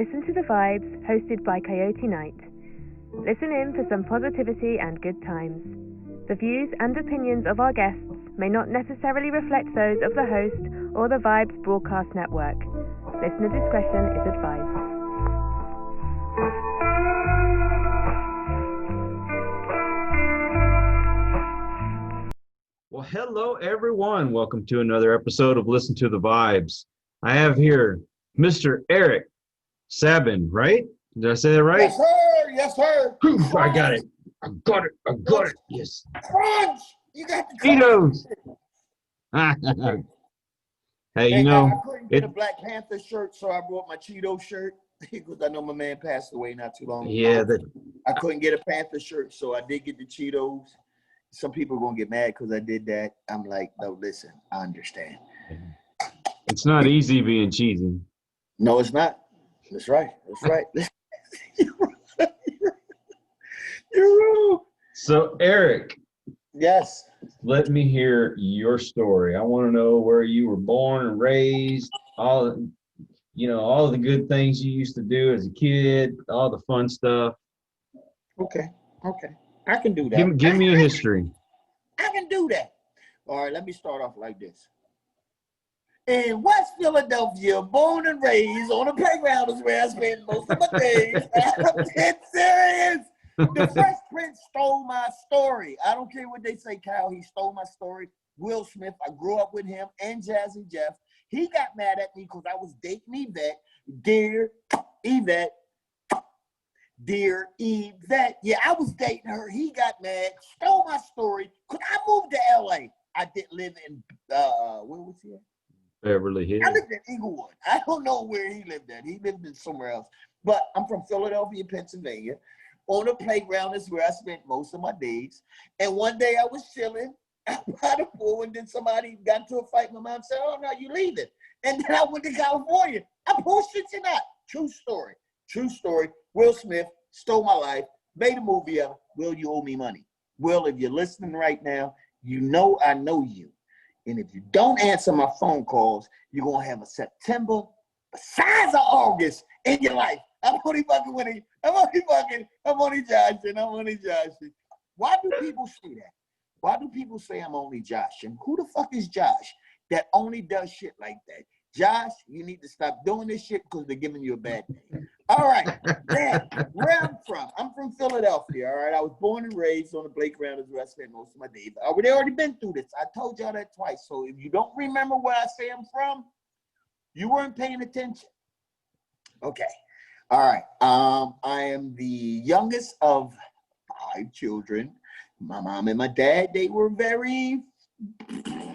Listen to the Vibes, hosted by Coyote Knight. Listen in for some positivity and good times. The views and opinions of our guests may not necessarily reflect those of the host or the Vibes Broadcast Network. Listener discretion is advised. Well, hello, everyone. Welcome to another episode of Listen to the Vibes. I have here Mr. Eriq Sabin, right? Did I say that right? Yes, sir. Yes, sir. Whew, I got it. I got it. Yes. Crunch. You got the Cheetos. Hey, you know, I couldn't get a Black Panther shirt, so I brought my Cheeto shirt because I know my man passed away not too long ago. Yeah, I couldn't get a Panther shirt, so I did get the Cheetos. Some people are going to get mad because I did that. I'm like, no, listen, I understand. it's not easy being cheesy. No, it's not. That's right. That's right. You're wrong. So, Eriq, Yes. let me hear your story. I want to know where you were born and raised, all the good things you used to do as a kid, all the fun stuff. Okay. I can do that. Give me a history. I can do that. All right, let me start off like this. In West Philadelphia, born and raised on a playground is where I spend most of my days. I'm dead serious. The Fresh Prince stole my story. I don't care what they say, Kyle. He stole my story. Will Smith, I grew up with him and Jazzy Jeff. He got mad at me because I was dating Yvette. Dear Yvette. Yeah, I was dating her. He got mad, stole my story. Because I moved to LA. I didn't live in, where was he at? Beverly Hills. I lived in Inglewood. I don't know where he lived at. He lived in somewhere else. But I'm from Philadelphia, Pennsylvania. On the playground is where I spent most of my days. And one day I was chilling out by the pool, and then somebody got into a fight. My mom said, "Oh, no, you leaving." And then I went to California. I bullshit you not. True story. Will Smith stole my life, made a movie of it. Will, you owe me money. Will, if you're listening right now, you know I know you. And if you don't answer my phone calls, you're going to have a September the size of August in your life. I'm only fucking with you. I'm only joshing. Why do people say that? Why do people say I'm only joshing? Who the fuck is Josh that only does shit like that? Josh, you need to stop doing this shit because they're giving you a bad name. All right, then, where I'm from Philadelphia, all right? I was born and raised on the playground is where I spent most of my days. I would already been through this. I told y'all that twice. So if you don't remember where I say I'm from, you weren't paying attention. Okay, all right. I am the youngest of 5 children. My mom and my dad, they were very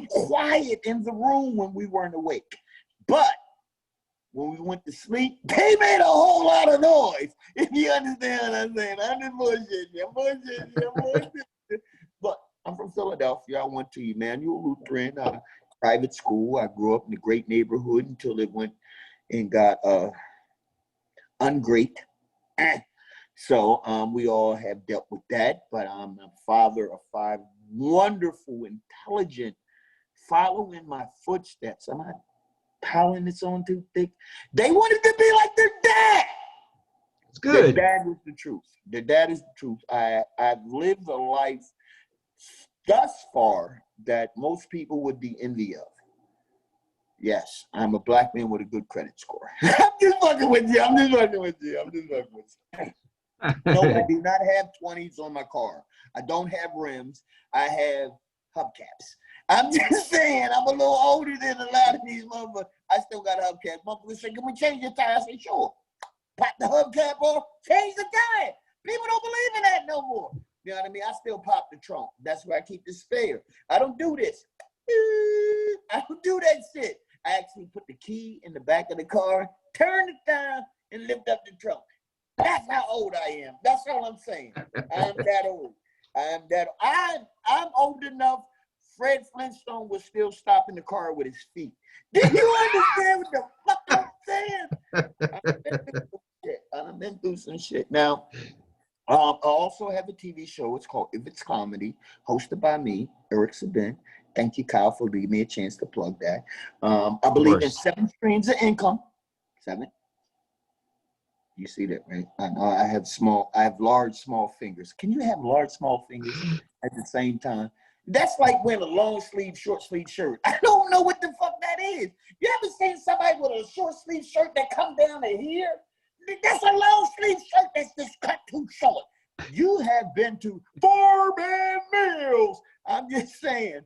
quiet in the room when we weren't awake. But when we went to sleep, they made a whole lot of noise. If you understand what I'm saying. I'm just bullshitting. But I'm from Philadelphia. I went to Emmanuel Lutheran private school. I grew up in a great neighborhood until it went and got ungreat. So we all have dealt with that. But I'm a father of 5 wonderful, intelligent, following my footsteps. I'm not piling this on too thick. They wanted to be like their dad. It's good. Their dad was the truth. Their dad is the truth. I've lived a life thus far that most people would be envy of. Yes, I'm a black man with a good credit score. I'm just fucking with you. No, I do not have 20s on my car. I don't have rims. I have hubcaps. I'm just saying, I'm a little older than a lot of these motherfuckers. I still got hubcaps. Motherfuckers say, "Can we change your tire?" I say, "Sure." Pop the hubcap off, change the tire. People don't believe in that no more. You know what I mean? I still pop the trunk. That's where I keep the spare. I don't do this. I don't do that shit. I actually put the key in the back of the car, turn it down, and lift up the trunk. That's how old I am. That's all I'm saying. I'm that old. I'm old enough. Fred Flintstone was still stopping the car with his feet. Do you understand what the fuck I'm saying? I've been through some shit. Now, I also have a TV show. It's called If It's Comedy, hosted by me, Eriq Sabin. Thank you, Kyle, for giving me a chance to plug that. I believe in 7 streams of income. 7. You see that, right? I know I have large, small fingers. Can you have large, small fingers at the same time? That's like wearing a long sleeve, short sleeve shirt. I don't know what the fuck that is. You ever seen somebody with a short sleeve shirt that come down to here? That's a long sleeve shirt that's just cut too short. You have been to Foreman Mills. I'm just saying.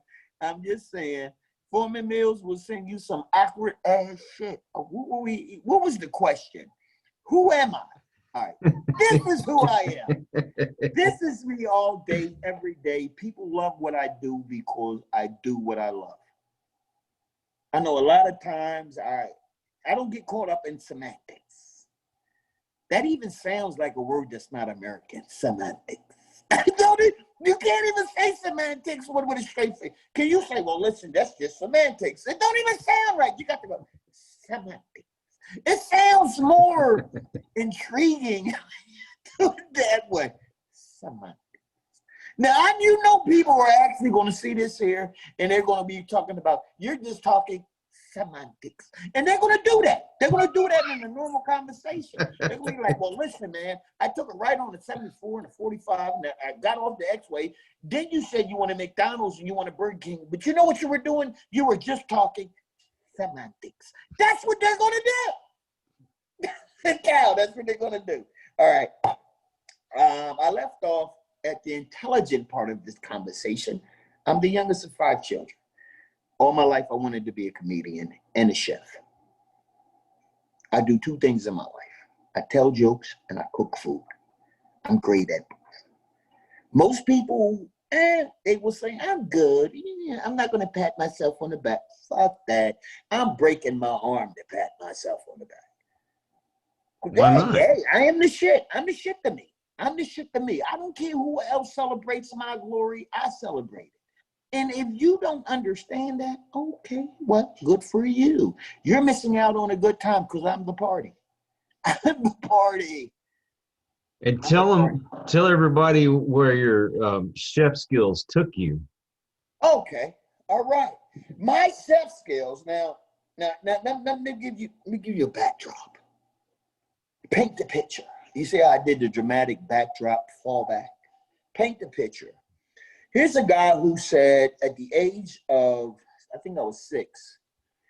Foreman Mills will send you some awkward ass shit. What was the question? Who am I? All right. This is who I am. This is me all day, every day. People love what I do because I do what I love. I know a lot of times I don't get caught up in semantics. That even sounds like a word that's not American, semantics. You can't even say semantics with a straight face. Can you say, well, listen, that's just semantics? It don't even sound right. You got to go, semantics. It sounds more intriguing that way. Semantics. Now, you know people are actually going to see this here, and they're going to be talking about, you're just talking semantics. And they're going to do that. They're going to do that in a normal conversation. They're going to be like, well, listen, man, I took a right on the 74 and the 45, and I got off the X-way. Then you said you want a McDonald's and you want a Burger King. But you know what you were doing? You were just talking semantics. That's what they're going to do. Cow, that's what they're going to do. All right. I left off at the intelligent part of this conversation. I'm the youngest of 5 children. All my life, I wanted to be a comedian and a chef. I do 2 things in my life. I tell jokes and I cook food. I'm great at both. Most people, they will say, I'm good. Yeah, I'm not going to pat myself on the back. Fuck that. I'm breaking my arm to pat myself on the back. Why not? Yeah, I am the shit. I'm the shit to me. I'm the shit to me. I don't care who else celebrates my glory. I celebrate it. And if you don't understand that, okay, well, good for you. You're missing out on a good time because I'm the party. I'm the party. And tell everybody where your chef skills took you. Okay, all right. My chef skills. Now, let me give you a backdrop. Paint the picture. You see how I did the dramatic backdrop fallback? Paint the picture. Here's a guy who said at the age of, I think I was 6,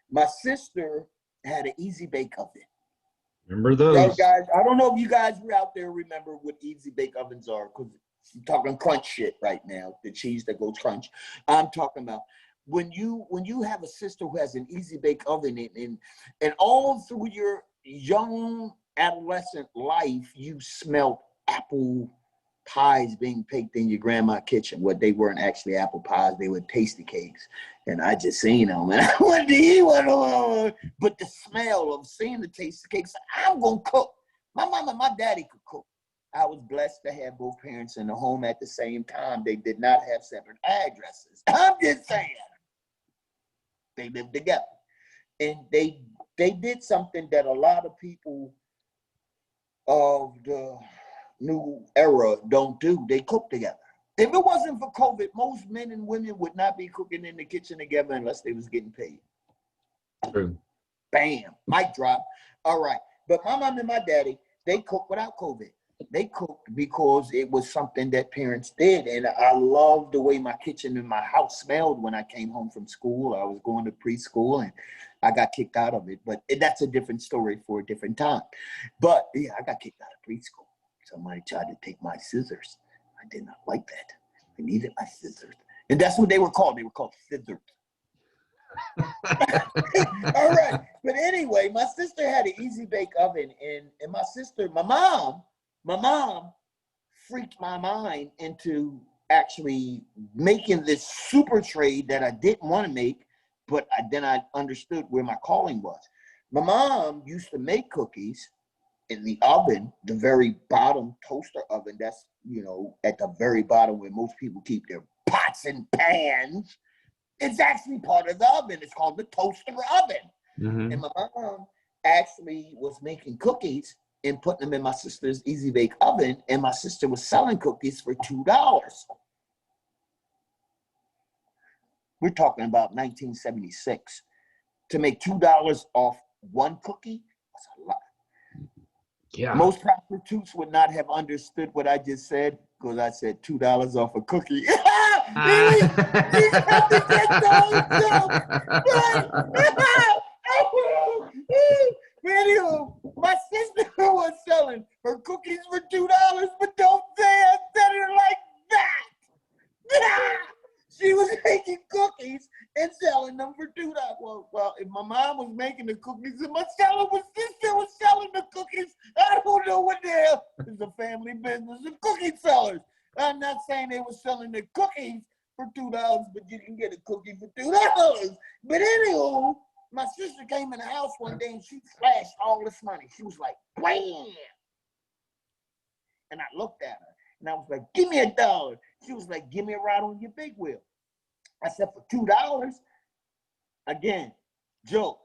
my sister had an easy bake oven. Remember those? Guys, I don't know if you guys were out there remember what easy bake ovens are, because I'm talking crunch shit right now, the cheese that goes crunch. I'm talking about when you have a sister who has an easy bake oven and all through your young adolescent life, you smelled apple pies being baked in your grandma's kitchen. What they weren't actually apple pies, they were tasty cakes. And I just seen them and I wanted to eat one. But the smell of seeing the tasty cakes, I'm gonna cook. My mom and my daddy could cook. I was blessed to have both parents in the home at the same time. They did not have separate addresses. I'm just saying. They lived together. And they did something that a lot of people of the new era don't do. They cook together. If it wasn't for COVID, most men and women would not be cooking in the kitchen together unless they was getting paid. True. Bam, mic drop. All right. But my mom and my daddy, they cooked without COVID. They cooked because it was something that parents did. And I loved the way my kitchen in my house smelled when I came home from school. I was going to preschool and I got kicked out of it. But that's a different story for a different time. But yeah, I got kicked out of preschool. Somebody tried to take my scissors. I did not like that. I needed my scissors. And that's what they were called. They were called scissors. All right. But anyway, my sister had an easy bake oven. And my mom freaked my mind into actually making this super tray that I didn't want to make, but then I understood where my calling was. My mom used to make cookies in the oven, the very bottom toaster oven, that's, at the very bottom where most people keep their pots and pans. It's actually part of the oven. It's called the toaster oven. Mm-hmm. And my mom actually was making cookies and putting them in my sister's easy bake oven, and my sister was selling cookies for $2. We're talking about 1976. To make $2 off one cookie, that's a lot. Yeah. Most prostitutes would not have understood what I just said because I said $2 off a cookie. These probably get those jokes, but anyway, my sister was selling her cookies for $2, but don't say I said it like that. She was making cookies and selling them for $2. Well, if my mom was making the cookies and my sister was selling the cookies, I don't know what the hell. It's a family business of cookie sellers. I'm not saying they were selling the cookies for $2, but you can get a cookie for $2. But anywho, my sister came in the house one day and she flashed all this money. She was like, bam! And I looked at her and I was like, give me $1. She was like, give me a ride on your big wheel. I said, for $2? Again, joke.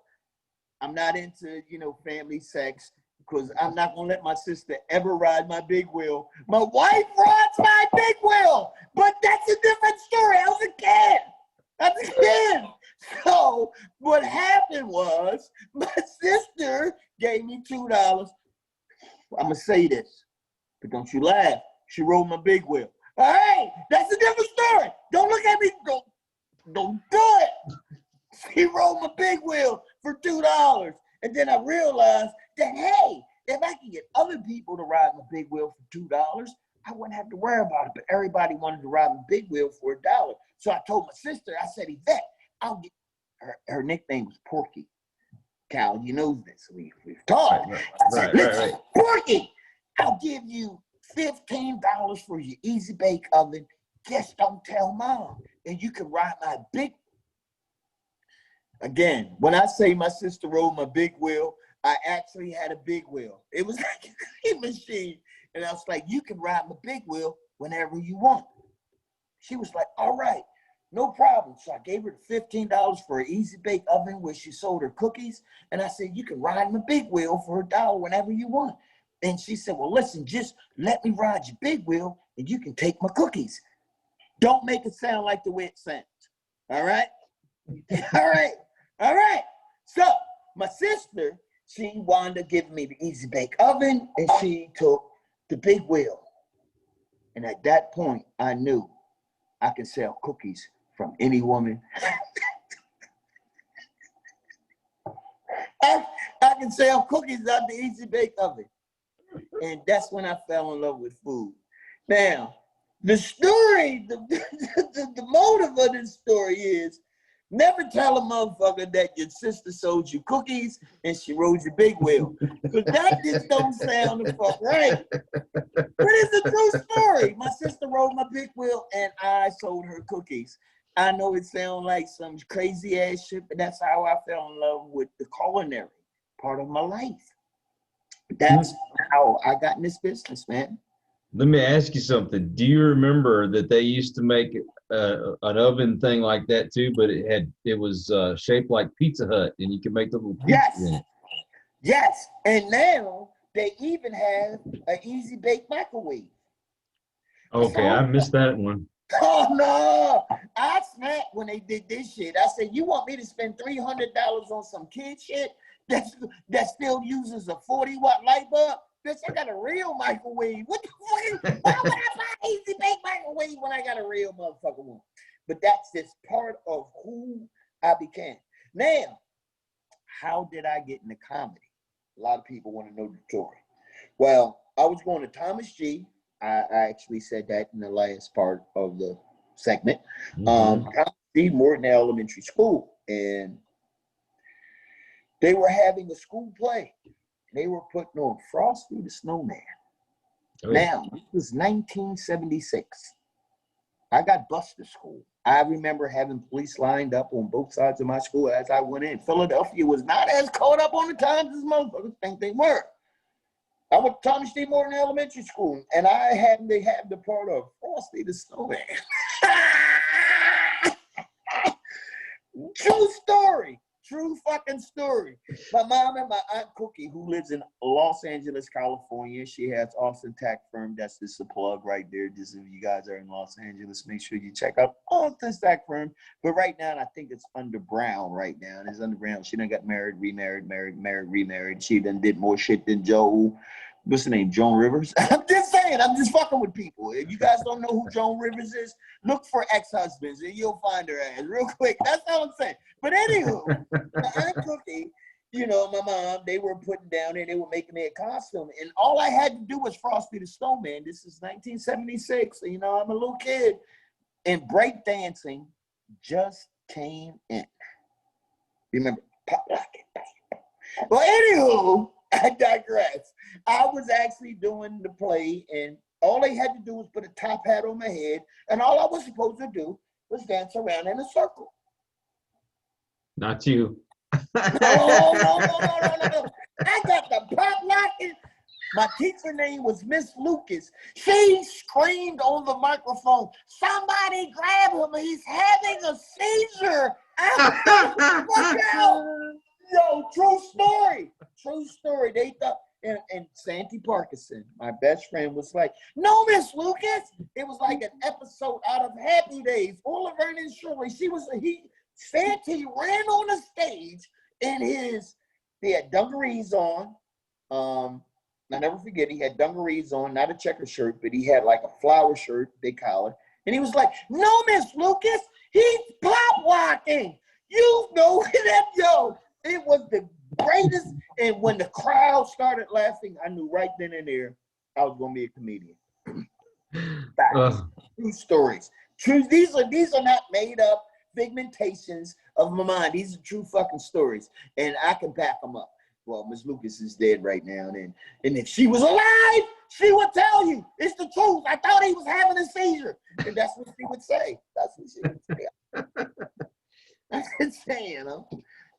I'm not into, family sex because I'm not going to let my sister ever ride my big wheel. My wife rides my big wheel, but that's a different story. I was a kid. So what happened was my sister gave me $2. I'm going to say this, but don't you laugh. She rode my big wheel. All right, that's a different story. Don't look at me. Don't do it. She rode my big wheel for $2. And then I realized that, hey, if I could get other people to ride my big wheel for $2, I wouldn't have to worry about it. But everybody wanted to ride my big wheel for $1. So I told my sister, I said, Yvette, I'll get her nickname was Porky. Cal, you know this. We've talked. Right. Porky, I'll give you $15 for your Easy Bake Oven. Just don't tell Mom. And you can ride my big. Again, when I say my sister rode my big wheel, I actually had a big wheel. It was like a cream machine. And I was like, you can ride my big wheel whenever you want. She was like, all right, no problem. So I gave her the $15 for an Easy Bake Oven where she sold her cookies. And I said, you can ride my big wheel for $1 whenever you want. And she said, well, listen, just let me ride your big wheel and you can take my cookies. Don't make it sound like the way it sounds. All right? All right. So my sister, she wound up giving me the Easy Bake Oven and she took the big wheel. And at that point, I knew I could sell cookies from any woman. I can sell cookies out the Easy Bake Oven. And that's when I fell in love with food. Now, the story, the motive of this story is never tell a motherfucker that your sister sold you cookies and she rode your big wheel. Because that just don't sound the fuck right. But it's a true story. My sister rode my big wheel and I sold her cookies. I know it sounds like some crazy ass shit, but that's how I fell in love with the culinary part of my life. That's how I got in this business, man. Let me ask you something. Do you remember that they used to make an oven thing like that too, but it was shaped like Pizza Hut, and you could make the little pizzas in it? Yes, and now they even have an Easy Bake Microwave. Okay, I missed that one. Oh no! I snapped when they did this shit. I said, "You want me to spend $300 on some kid shit that still uses a 40-watt light bulb? Bitch, I got a real microwave. What the fuck? Why would I buy an Easy Bake Microwave when I got a real motherfucker one?" But that's just part of who I became. Now, how did I get into comedy? A lot of people want to know the story. Well, I was going to Thomas G. I actually said that in the last part of the segment. Thomas G. Morton Elementary School, and they were having a school play. They were putting on Frosty the Snowman. Oh, yeah. Now, this was 1976. I got bused to school. I remember having police lined up on both sides of my school as I went in. Philadelphia was not as caught up on the times as motherfuckers think they were. I went to Thomas D. Morton Elementary School, and I happened to have the part of Frosty the Snowman. True story. True fucking story. My mom and my aunt Cookie, who lives in Los Angeles, California, she has Austin Tax Firm. That's just a plug right there. Just if you guys are in Los Angeles, make sure you check out Austin Tax Firm. But right now, I think it's under Brown right now. And it's under Brown. She done got married, remarried, married, remarried. She done did more shit than Joe. what's the name? Joan Rivers. I'm just saying, I'm just fucking with people. If you guys don't know who Joan Rivers is, look for ex-husbands and you'll find her ass real quick. That's all I'm saying. But anywho, my Aunt Cookie, you know, my mom, they were putting down and they were making me a costume. And all I had to do was Frosty the Snowman. This is 1976. You know, I'm a little kid. And break dancing just came in. Remember, pop lock it. Well, anywho, I digress. I was actually doing the play, and all they had to do was put a top hat on my head, and all I was supposed to do was dance around in a circle. Not you. No. I got the pop locking. My teacher name was Miss Lucas. She screamed on the microphone, "Somebody grab him, he's having a seizure." Look out. Yo, true story. True story. They thought, and Sandy Parkinson, my best friend, was like, "No, Miss Lucas." It was like an episode out of Happy Days. All of Vernon Shirley. Sandy ran on the stage in they had dungarees on. I'll never forget, he had dungarees on, not a checker shirt, but he had like a flower shirt, big collar. And he was like, "No, Miss Lucas, he's pop locking. You know that, yo." It was the greatest. And when the crowd started laughing, I knew right then and there I was going to be a comedian. True stories. True. These are not made up pigmentations of my mind. These are true fucking stories. And I can back them up. Well, Miss Lucas is dead right now. And if she was alive, she would tell you, "It's the truth. I thought he was having a seizure." And that's what she would say. That's what she would say. I'm just saying,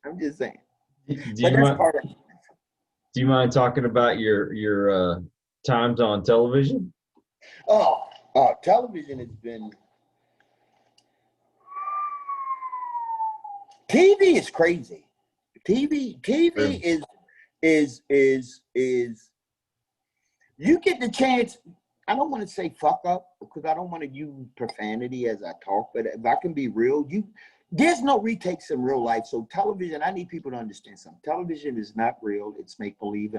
I'm just saying. Do you mind talking about your times on television? Oh, television has been. TV is crazy. TV is you get the chance. I don't want to say fuck up because I don't want to use profanity as I talk, but if I can be real, there's no retakes in real life. So television, I need people to understand something. Television is not real. It's make believe,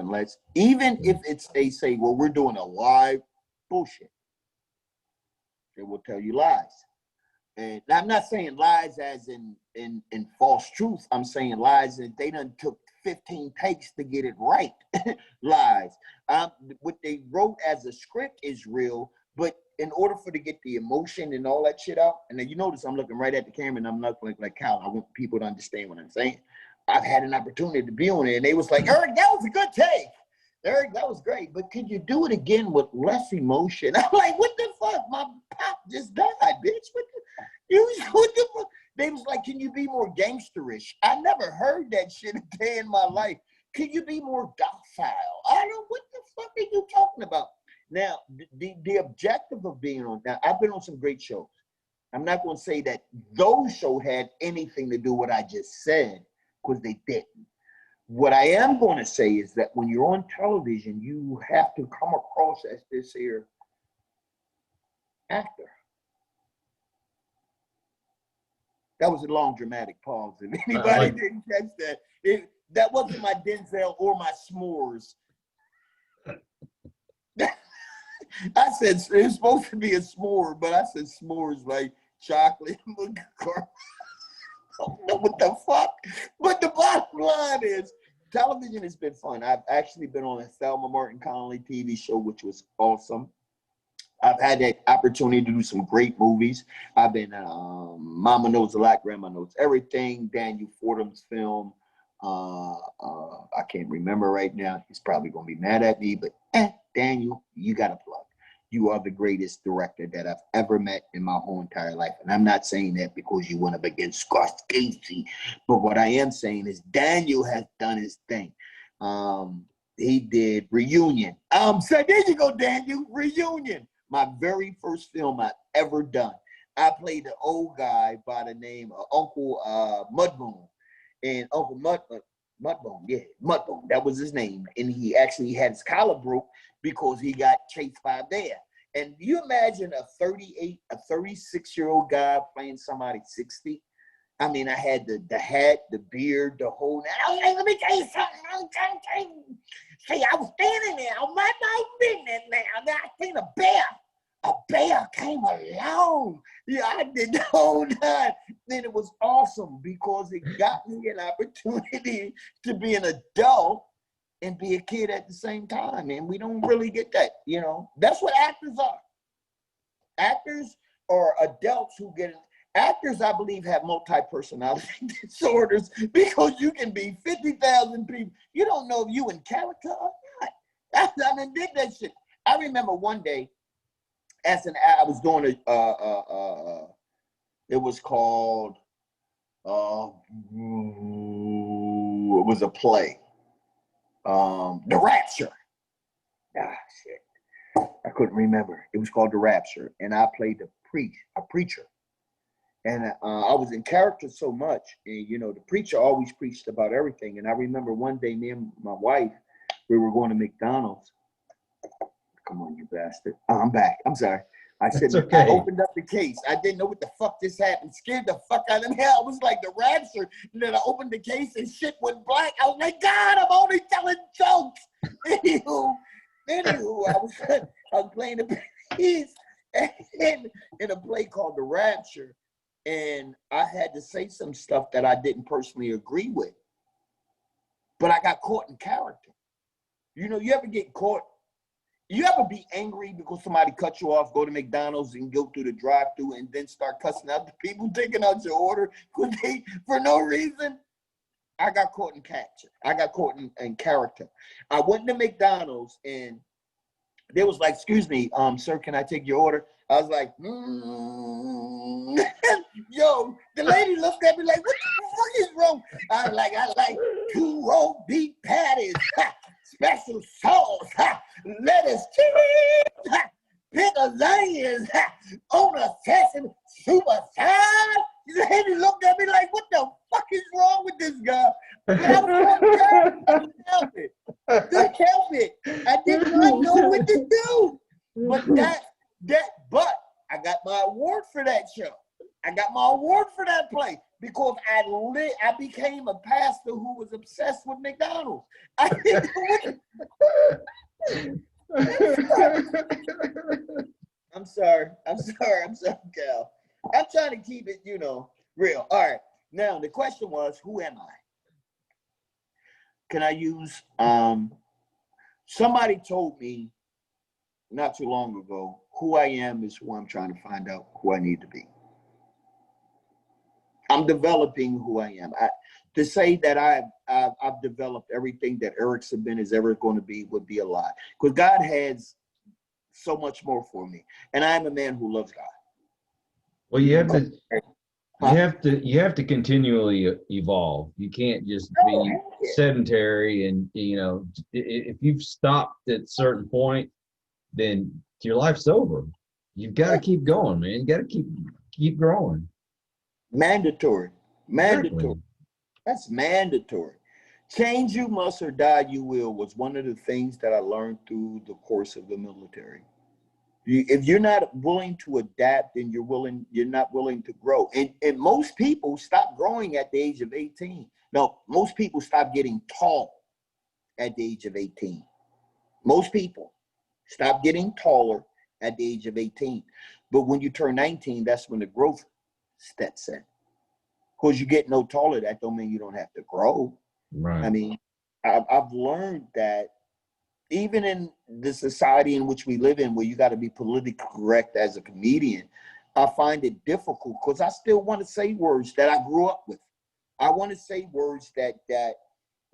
even if they say, "Well, we're doing a live," bullshit. They will tell you lies. And I'm not saying lies as in false truth. I'm saying lies that they done took 15 takes to get it right. Lies. What they wrote as a script is real, but in order for to get the emotion and all that shit out, and then you notice I'm looking right at the camera and I'm not like Kyle. I want people to understand what I'm saying. I've had an opportunity to be on it, and they was like, "Eriq, that was a good take. Eriq, that was great, but could you do it again with less emotion?" I'm like, "What the fuck? My pop just died, bitch. What the fuck?" They was like, "Can you be more gangsterish?" I never heard that shit a day in my life. "Can you be more docile?" I don't know, what the fuck are you talking about? Now, the objective of being on, now I've been on some great shows. I'm not going to say that those shows had anything to do with what I just said, because they didn't. What I am going to say is that when you're on television, you have to come across as this here actor. That was a long dramatic pause. If anybody didn't catch that, that wasn't my Denzel or my s'mores. I said it was supposed to be a s'more, but I said s'mores like chocolate. I don't know what the fuck. But the bottom line is, television has been fun. I've actually been on a Thelma Martin Connolly TV show, which was awesome. I've had that opportunity to do some great movies. I've been Mama Knows a Lot, Grandma Knows Everything, Daniel Fordham's film. I can't remember right now. He's probably going to be mad at me, but Daniel, you got a plug. You are the greatest director that I've ever met in my whole entire life. And I'm not saying that because you went up against Scorsese, but what I am saying is Daniel has done his thing. He did Reunion. So there you go, Daniel, Reunion. My very first film I've ever done. I played the old guy by the name of Uncle Mudbone. And Uncle Mudbone, Mudbone, that was his name. And he actually had his collar broke because he got chased by a bear. And you imagine a 36-year-old guy playing somebody 60? I mean, I had the hat, the beard, the whole. I was like, let me tell you something. I'm trying to tell you. See, I was standing there on my night business now. Then I seen a bear. A bear came along. Yeah, I did the whole time. Then it was awesome because it got me an opportunity to be an adult and be a kid at the same time. And we don't really get that, you know. That's what actors are. Actors are adults who get actors, I believe, have multi-personality disorders because you can be 50,000 people. You don't know if you in character or not. I mean, did that shit. I remember one day, I was doing it was called, it was a play, The Rapture. Ah, shit. I couldn't remember. It was called The Rapture, and I played a preacher. And I was in character so much, and you know, the preacher always preached about everything. And I remember one day, me and my wife, we were going to McDonald's. Come on, you bastard! Oh, I'm back. I'm sorry. I said, okay. I opened up the case. I didn't know what the fuck this happened. Scared the fuck out of me. I was like the Rapture. And then I opened the case and shit went black. I was like, God, I'm only telling jokes. Anywho, I was playing a piece in a play called The Rapture. And I had to say some stuff that I didn't personally agree with. But I got caught in character. You know, you ever get caught? You ever be angry because somebody cut you off, go to McDonald's and go through the drive-thru and then start cussing out the people taking out your order for no reason? I got caught in capture. I got caught in character. I went to McDonald's and they was like, excuse me, sir, can I take your order? I was like, Yo, the lady looked at me like, what the fuck is wrong? I like 2 roast beef patties, special sauce, lettuce, cheese, pickles, onions, on a sesame, super salad. The lady looked at me like, what the fuck is wrong with this guy? But I was couldn't help it. Couldn't help it. I did not know what to do. But I got my award for that show. I got my award for that play because I became a pastor who was obsessed with McDonald's. I'm sorry, Cal. I'm trying to keep it, you know, real. All right. Now the question was, who am I? Can I use somebody told me not too long ago, who I am is who I'm trying to find out who I need to be. I'm developing who I am. To say that I've developed everything that Eriq Sabin is ever going to be would be a lie. Because God has so much more for me. And I'm a man who loves God. Well, you have to continually evolve. You can't just be sedentary and, you know, if you've stopped at a certain point, then your life's over. You've got to keep going, man. You got to keep growing. Mandatory. Exactly. That's mandatory. Change you must or die you will was one of the things that I learned through the course of the military. If you're not willing to adapt, then you're not willing to grow. And most people stop growing at the age of 18. No, most people stop getting tall at the age of 18. Most people stop getting taller at the age of 18. But when you turn 19, that's when the growth sets in. Because you get no taller, that don't mean you don't have to grow. Right. I mean, I've learned that even in the society in which we live in, where you got to be politically correct as a comedian, I find it difficult because I still want to say words that I grew up with. I want to say words that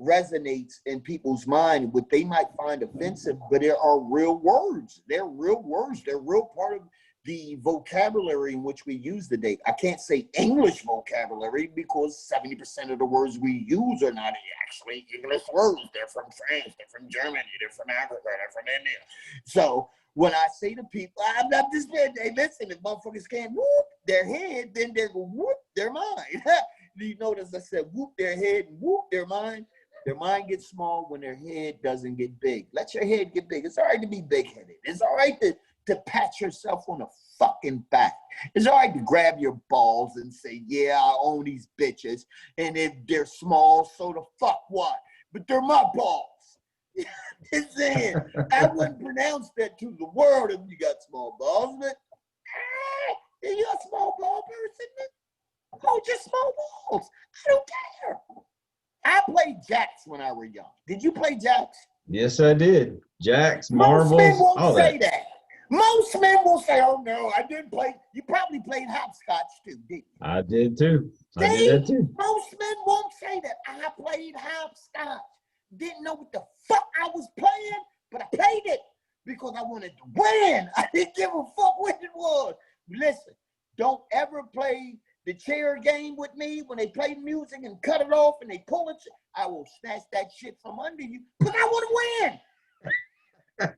resonates in people's mind, what they might find offensive, but there are real words. They're real words. They're real part of the vocabulary in which we use today. I can't say English vocabulary because 70% of the words we use are not actually English words. They're from France, they're from Germany, they're from Africa, they're from India. So when I say to people, I'm not just saying, hey, listen, if motherfuckers can't whoop their head, then they go whoop their mind. Do you notice I said whoop their head and whoop their mind? Their mind gets small when their head doesn't get big. Let your head get big. It's all right to be big-headed. It's all right to to pat yourself on the fucking back. It's all right to grab your balls and say, yeah, I own these bitches. And if they're small, so the fuck what? But they're my balls. Just saying, I wouldn't pronounce that to the world if you got small balls, but are you a small ball person? Oh, just small balls. I don't care. I played jacks when I was young. Did you play jacks? Yes, I did. Jacks, marbles, Most men won't all say that. that. Most men will say, oh, no, I didn't play. You probably played hopscotch, too, didn't you? I did, too. I did that, too. Most men won't say that. I played hopscotch. Didn't know what the fuck I was playing, but I played it because I wanted to win. I didn't give a fuck what it was. Listen, don't ever play the chair game with me when they play music and cut it off and they pull it. I will snatch that shit from under you because I want to win.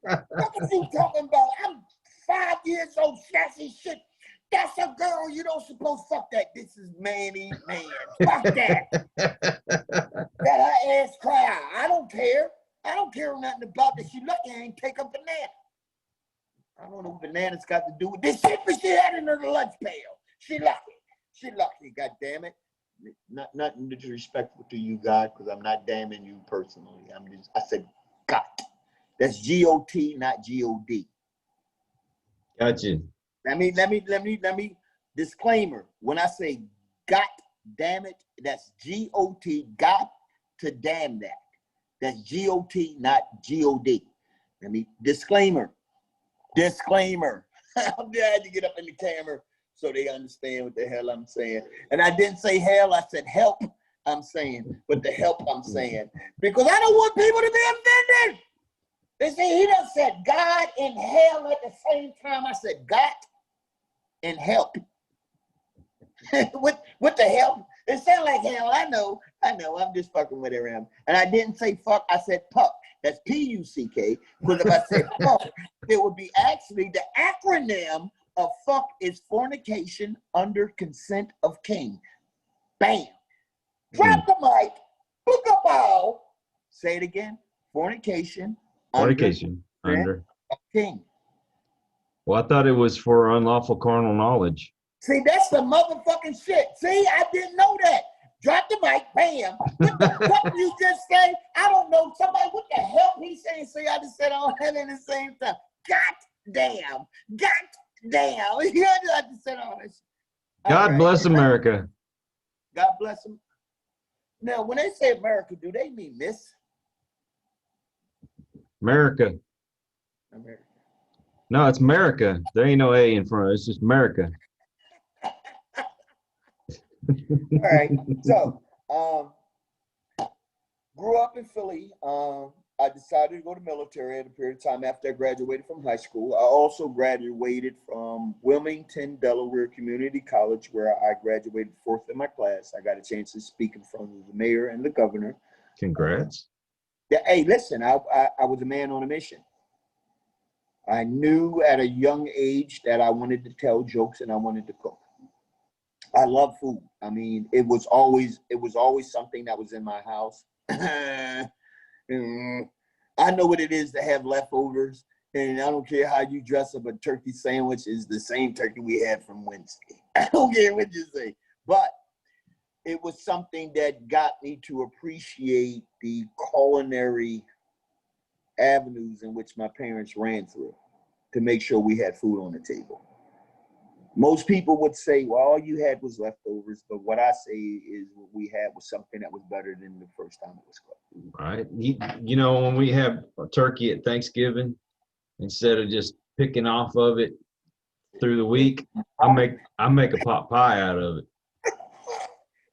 What are you talking about? I'm 5 years old, snatching shit. That's a girl. You don't suppose fuck that. This is man eat man. Fuck that. That her ass cry. I don't care. I don't care nothing about that. She lucky I ain't take a banana. I don't know what bananas got to do with this shit, but she had it in her lunch pail. She lucky. She lucky, God damn it. Nothing disrespectful to you, God, because I'm not damning you personally. I said God. That's G-O-T, not G-O-D. Gotcha. Let me disclaimer. When I say got damn it, that's G-O-T, got to damn that. That's G-O-T, not G-O-D. Let me disclaimer. I'm glad to get up in the camera so they understand what the hell I'm saying. And I didn't say hell, I said help, I'm saying. But the help I'm saying. Because I don't want people to be offended. They say he done said God and hell at the same time. I said God and help. what the hell? It sounds like hell. I know. I'm just fucking with it around. And I didn't say fuck. I said puck. That's P-U-C-K. Because if I said fuck, it would be actually the acronym of fuck is fornication under consent of king. Bam. Drop the mic. Book a ball. Say it again. Fornication. Fornication under king. Well, I thought it was for unlawful carnal knowledge. See, that's the motherfucking shit. See, I didn't know that. Drop the mic, bam. What the fuck you just say? I don't know. Somebody, what the hell he saying? See, I just said all that at the same time. God damn. You just said all that shit. God bless America. God bless him. Now, when they say America, do they mean Miss? America. No, it's America. There ain't no A in front of it. It's just America. All right. So, grew up in Philly. I decided to go to military at a period of time after I graduated from high school. I also graduated from Wilmington, Delaware Community College, where I graduated fourth in my class. I got a chance to speak in front of the mayor and the governor. Congrats. Hey, listen, I was a man on a mission. I knew at a young age that I wanted to tell jokes and I wanted to cook. I love food. I mean, it was always something that was in my house. I know what it is to have leftovers, and I don't care how you dress up a turkey sandwich. Is the same turkey we had from Wednesday. I don't care what you say, but it was something that got me to appreciate the culinary avenues in which my parents ran through to make sure we had food on the table. Most people would say, well, all you had was leftovers, but what I say is what we had was something that was better than the first time it was cooked. Right. You know, when we have a turkey at Thanksgiving, instead of just picking off of it through the week, I make a pot pie out of it.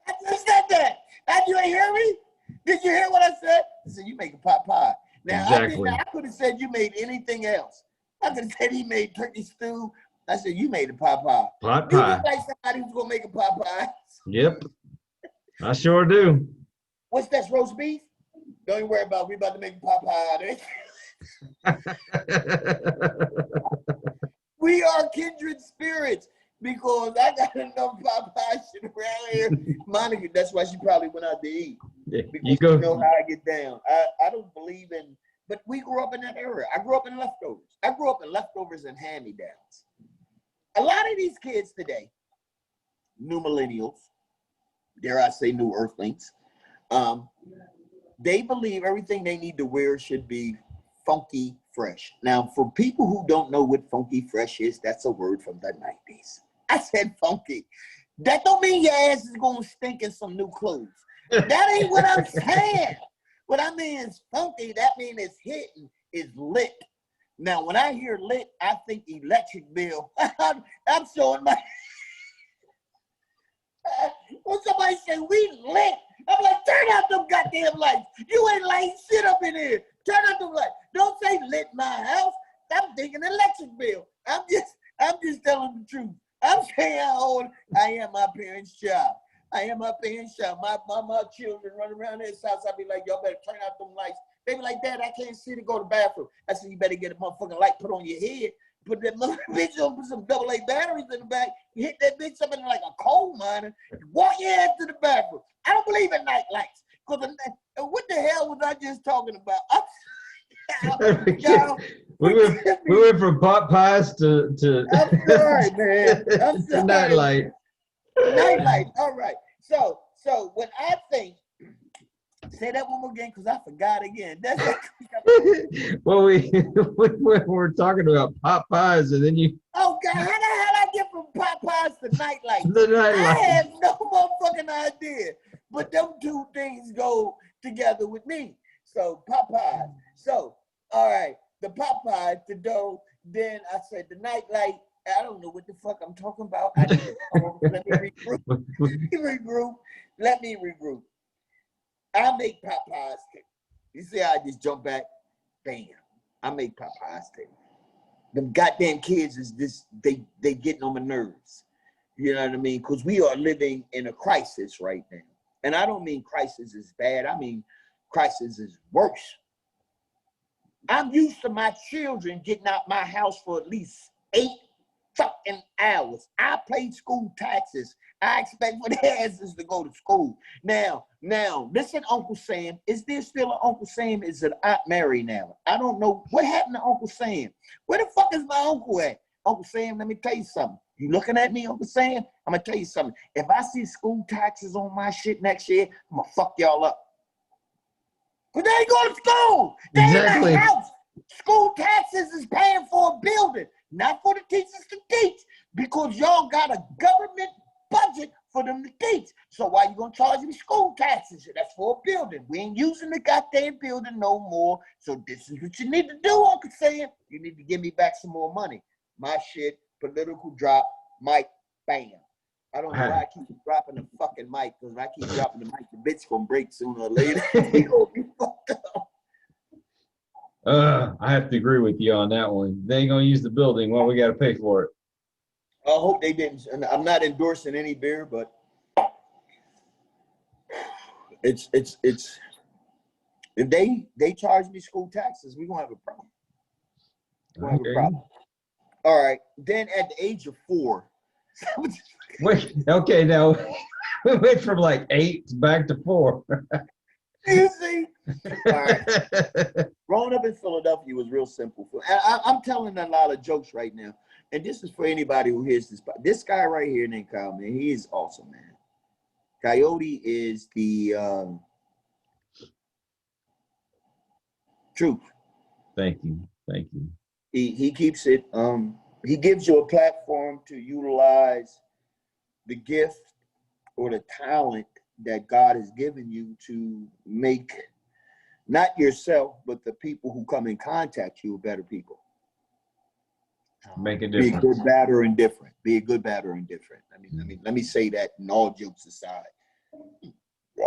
I just said that. Did you hear me? Did you hear what I said? I said, you make a pot pie. Now, exactly. I could have said you made anything else. I could have said he made turkey stew. I said, you made a pot pie. Pot You pie. look like somebody who's going to make a pot pie. Yep. I sure do. What's that, roast beef? Don't even worry about it. We about to make a pot pie out of it. We are kindred spirits because I got enough pot pie shit around here. Monica, that's why she probably went out to eat. Because you know how I get down. I don't believe in But we grew up in that era. I grew up in leftovers. I grew up in leftovers and hand-me-downs. A lot of these kids today, new millennials, dare I say new earthlings, they believe everything they need to wear should be funky fresh. Now, for people who don't know what funky fresh is, that's a word from the 90s. I said funky. That don't mean your ass is going to stink in some new clothes. That ain't what I'm saying. What I mean is funky. That means it's hitting, it's lit. Now, when I hear lit, I think electric bill. I'm showing my... When somebody say we lit, I'm like, turn out them goddamn lights. You ain't lighting shit up in here. Turn out them lights. Don't say lit my house. I'm thinking electric bill. I'm just telling the truth. I'm saying how old I am my parents' child. I am my parents' child. My children run around this house. I be like, y'all better turn out them lights. They be like, Dad, I can't see to go to the bathroom. I said, you better get a motherfucking light put on your head. Put that little bitch on, put some AA batteries in the back. You hit that bitch up in like a coal miner. Walk your ass to the bathroom. I don't believe in night lights. What the hell was I just talking about? We went from pot pies to I'm sorry, man. I'm sorry. To nightlight. Nightlight. All right. So when I think, say that one more again because I forgot again. That's well, we were talking about pot pies, and then you. Oh God! How the hell I get from pot pies to nightlight? The nightlight. I have no motherfucking idea. But them two things go together with me. So pot pies. So all right, the pot pies, the dough. Then I said the nightlight. I don't know what the fuck I'm talking about. I need to let me regroup. Let me regroup. I make pot pies too. You see how I just jump back? Bam. I make pot pies too. Them goddamn kids is this, they getting on my nerves. You know what I mean? Because we are living in a crisis right now. And I don't mean crisis is bad. I mean crisis is worse. I'm used to my children getting out my house for at least 8 fucking hours. I pay school taxes. I expect for their asses to go to school. Now, listen, Uncle Sam. Is there still an Uncle Sam? Is it Aunt Mary now? I don't know. What happened to Uncle Sam? Where the fuck is my uncle at? Uncle Sam, let me tell you something. You looking at me, Uncle Sam? I'm going to tell you something. If I see school taxes on my shit next year, I'm going to fuck y'all up. Because they ain't going to school. They Exactly. in the house. School taxes is paying for a building, not for the teachers to teach, because y'all got a government budget for them to teach. So why you gonna charge me school taxes? That's for a building. We ain't using the goddamn building no more. So this is what you need to do, Uncle Sam. You need to give me back some more money. My shit, political drop, mic, bam. I don't know why I keep dropping the fucking mic, because if I keep dropping the mic, the bitch gonna break sooner or later. We gonna be fucked up. I have to agree with you on that one. They ain't gonna use the building. Well, we got to pay for it. I hope they didn't. And I'm not endorsing any beer, but it's if they charge me school taxes, we're gonna have a problem. We're gonna have a problem. All right. Then at the age of 4. Wait, okay, now we went from like 8 back to 4. You see? All right. Growing up in Philadelphia was real simple. I'm telling a lot of jokes right now. And this is for anybody who hears this. This guy right here named Kyle, man, he is awesome, man. Coyote is the truth. Thank you. Thank you. He keeps it, he gives you a platform to utilize the gift or the talent that God has given you to make not yourself, but the people who come in contact you better people. Make a difference. Be a good, bad, or indifferent. Be a good, bad, or indifferent. Let me say that in all jokes aside.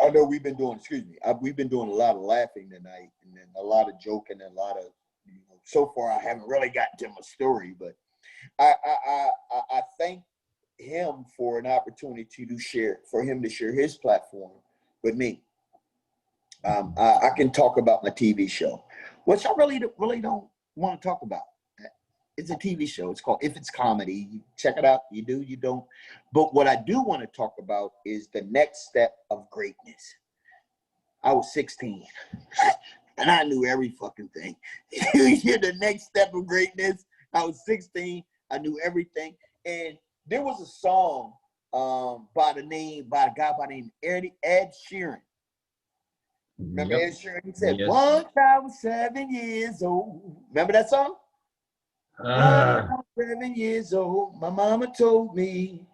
I know we've been doing, we've been doing a lot of laughing tonight, and then a lot of joking, and a lot of, so far I haven't really gotten to my story, but I thank him for an opportunity to share, for him to share his platform with me. I can talk about my TV show, which I really don't want to talk about. It's a TV show. It's called If It's Comedy. You check it out. You do, you don't. But what I do want to talk about is the next step of greatness. I was 16. And I knew every fucking thing. You're the next step of greatness. I was 16. I knew everything. And there was a song by a guy by the name Ed Sheeran. Remember Ed Sheeran? He said, Yes. once I was 7 years old. Remember that song? Once I was 7 years old, my mama told me.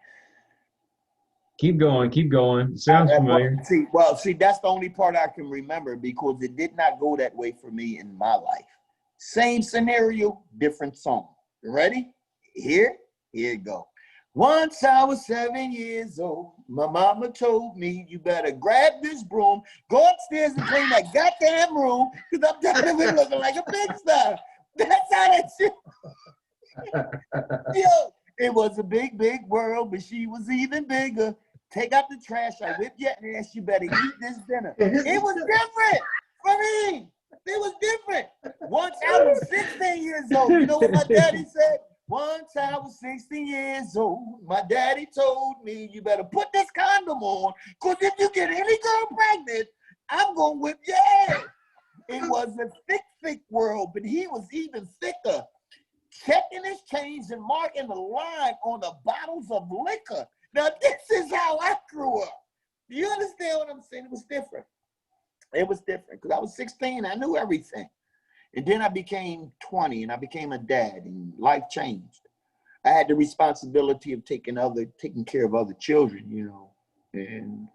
Keep going, keep going. Sounds familiar. See, that's the only part I can remember because it did not go that way for me in my life. Same scenario, different song. You ready? Here you go. Once I was 7 years old, my mama told me, you better grab this broom, go upstairs and clean that goddamn room, because I'm tired of it looking like a pigsty. That's how that shit. Yo, it was a big, big world, but she was even bigger. Take out the trash, I whip your ass, you better eat this dinner. It was different for me. It was different. Once I was 16 years old, you know what my daddy said? Once I was 16 years old, my daddy told me, you better put this condom on, because if you get any girl pregnant, I'm going to whip your ass. It was a thick, thick world, but he was even thicker. Checking his change and marking the line on the bottles of liquor. Now, this is how I grew up. Do you understand what I'm saying? It was different. It was different because I was 16. I knew everything. And then I became 20 and I became a dad and life changed. I had the responsibility of taking care of other children, you know, and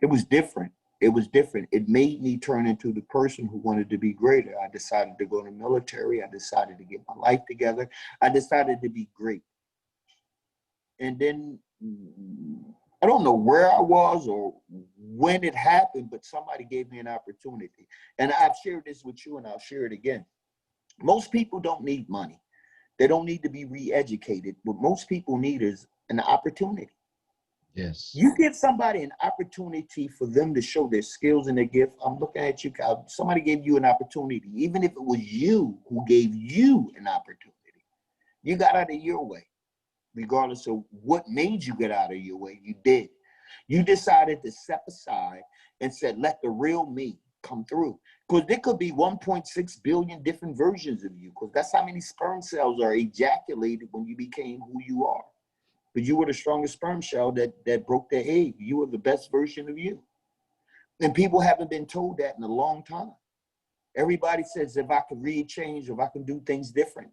it was different. It was different. It made me turn into the person who wanted to be greater. I decided to go in the military. I decided to get my life together. I decided to be great. And then I don't know where I was or when it happened, but somebody gave me an opportunity. And I've shared this with you and I'll share it again. Most people don't need money. They don't need to be re-educated. What most people need is an opportunity. Yes. You give somebody an opportunity for them to show their skills and their gift. I'm looking at you. Somebody gave you an opportunity. Even if it was you who gave you an opportunity, you got out of your way. Regardless of what made you get out of your way, you did. You decided to step aside and said, let the real me come through. Because there could be 1.6 billion different versions of you, because that's how many sperm cells are ejaculated when you became who you are. But you were the strongest sperm cell that broke the egg. You were the best version of you. And people haven't been told that in a long time. Everybody says, if I could read change, if I can do things different.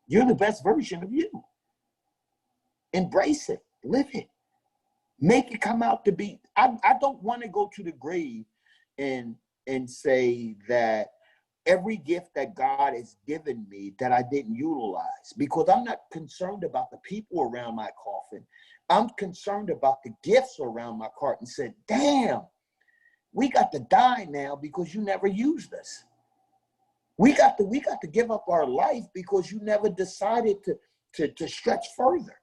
You're the best version of you. Embrace it. Live it. Make it come out to be. I don't want to go to the grave and say that every gift that God has given me that I didn't utilize, because I'm not concerned about the people around my coffin. I'm concerned about the gifts around my cart and said, damn, we got to die now because you never used us. We got to give up our life because you never decided to stretch further.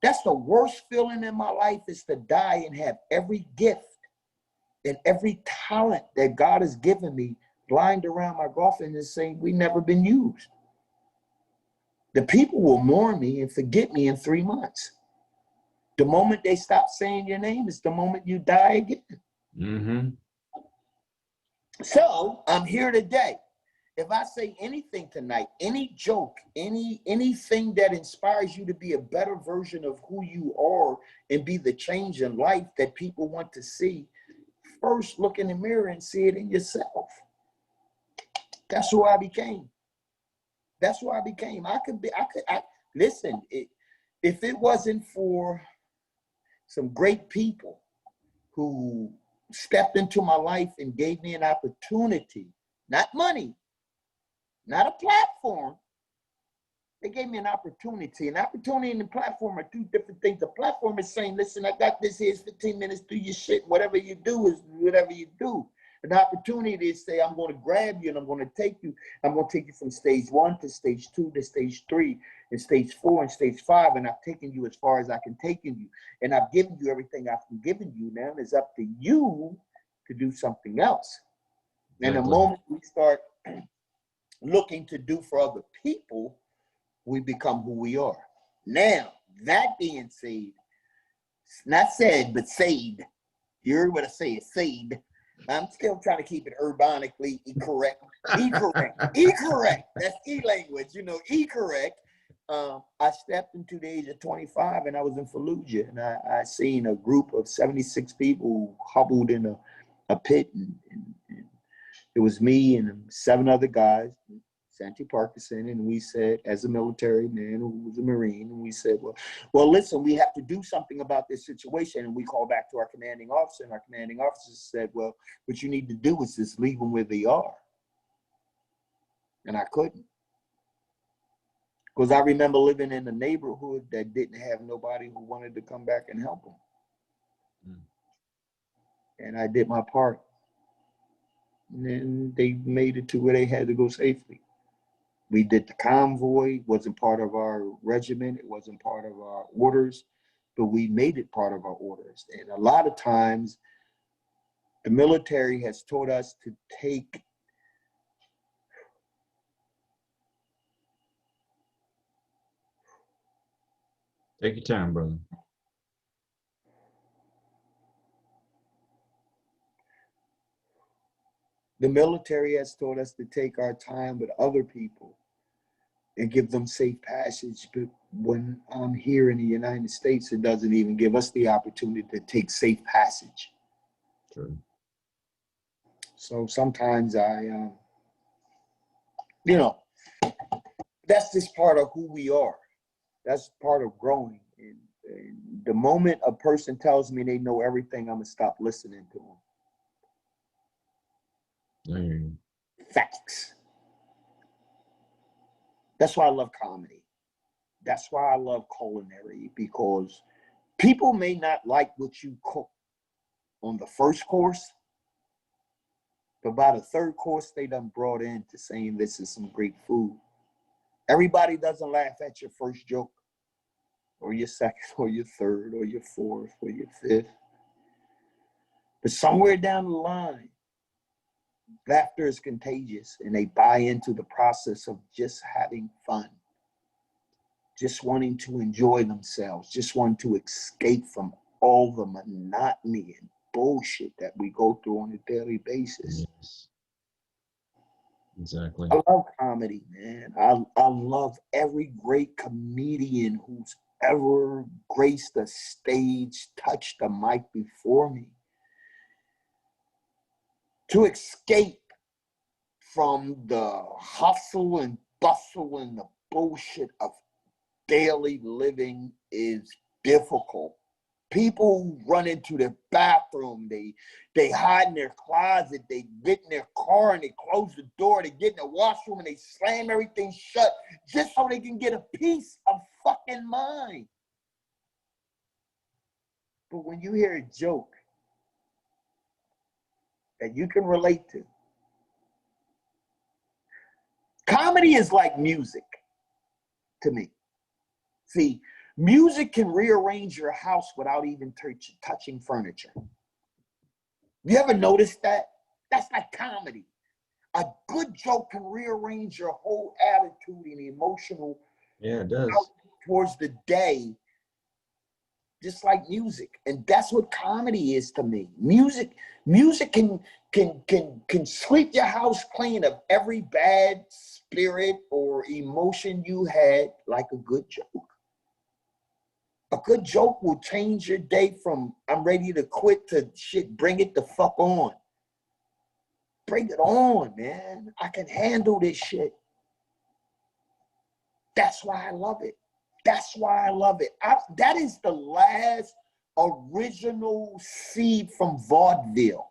That's the worst feeling in my life, is to die and have every gift and every talent that God has given me lined around my coffin and saying we never been used. The people will mourn me and forget me in 3 months. The moment they stop saying your name is the moment you die again. Mm-hmm. So I'm here today. If I say anything tonight, any joke, anything that inspires you to be a better version of who you are and be the change in life that people want to see, first look in the mirror and see it in yourself. That's who I became. That's who I became. Listen, if it wasn't for some great people who stepped into my life and gave me an opportunity, not money, not a platform. They gave me an opportunity. An opportunity and a platform are two different things. The platform is saying, listen, I got this, here's 15 minutes, do your shit. Whatever you do is whatever you do. An opportunity is say, I'm going to grab you and I'm going to take you. I'm going to take you from stage 1 to stage 2 to stage 3 and stage 4 and stage 5. And I've taken you as far as I can take you. And I've given you everything I've given you. Now it's up to you to do something else. And the moment we start looking to do for other people, we become who we are. Now, that being said, not said, but said. You heard what I said, said. I'm still trying to keep it urbanically correct. E-correct. That's E-language, you know, E-correct. I stepped into the age of 25 and I was in Fallujah, and I seen a group of 76 people huddled in a pit, and it was me and 7 other guys, Santi Parkinson, and we said, as a military man who was a Marine, and we said, well, listen, we have to do something about this situation. And we called back to our commanding officer, and our commanding officer said, well, what you need to do is just leave them where they are. And I couldn't. Because I remember living in a neighborhood that didn't have nobody who wanted to come back and help them. And I did my part. And then they made it to where they had to go safely. We did the convoy. It wasn't part of our regiment. It wasn't part of our orders, but we made it part of our orders. And a lot of times, the military has taught us to take your time, brother. The military has taught us to take our time with other people and give them safe passage. But when I'm here in the United States, it doesn't even give us the opportunity to take safe passage. True. So sometimes I, you know, that's just part of who we are. That's part of growing. And the moment a person tells me they know everything, I'm gonna stop listening to them. Facts. That's why I love comedy. That's why I love culinary, because people may not like what you cook on the first course, but by the 3rd course, they done brought into saying this is some great food. Everybody doesn't laugh at your first joke, or your 2nd, or your 3rd, or your 4th, or your 5th. But somewhere down the line, laughter is contagious, and they buy into the process of just having fun, just wanting to enjoy themselves, just wanting to escape from all the monotony and bullshit that we go through on a daily basis. Yes. Exactly. I love comedy, man. I love every great comedian who's ever graced the stage, touched the mic before me. To escape from the hustle and bustle and the bullshit of daily living is difficult. People run into their bathroom, they hide in their closet, they get in their car and they close the door, they get in the washroom and they slam everything shut just so they can get a piece of fucking mind. But when you hear a joke that you can relate to, comedy is like music to me. See, music can rearrange your house without even touching furniture. You ever noticed that? That's like comedy. A good joke can rearrange your whole attitude and emotional it does. towards the day, just like music. And that's what comedy is to me. Music can sweep your house clean of every bad spirit or emotion you had, like a good joke. A good joke will change your day from I'm ready to quit to shit, bring it the fuck on. Bring it on, man. I can handle this shit. That's why I love it. That's why I love it. That is the last original seed from vaudeville.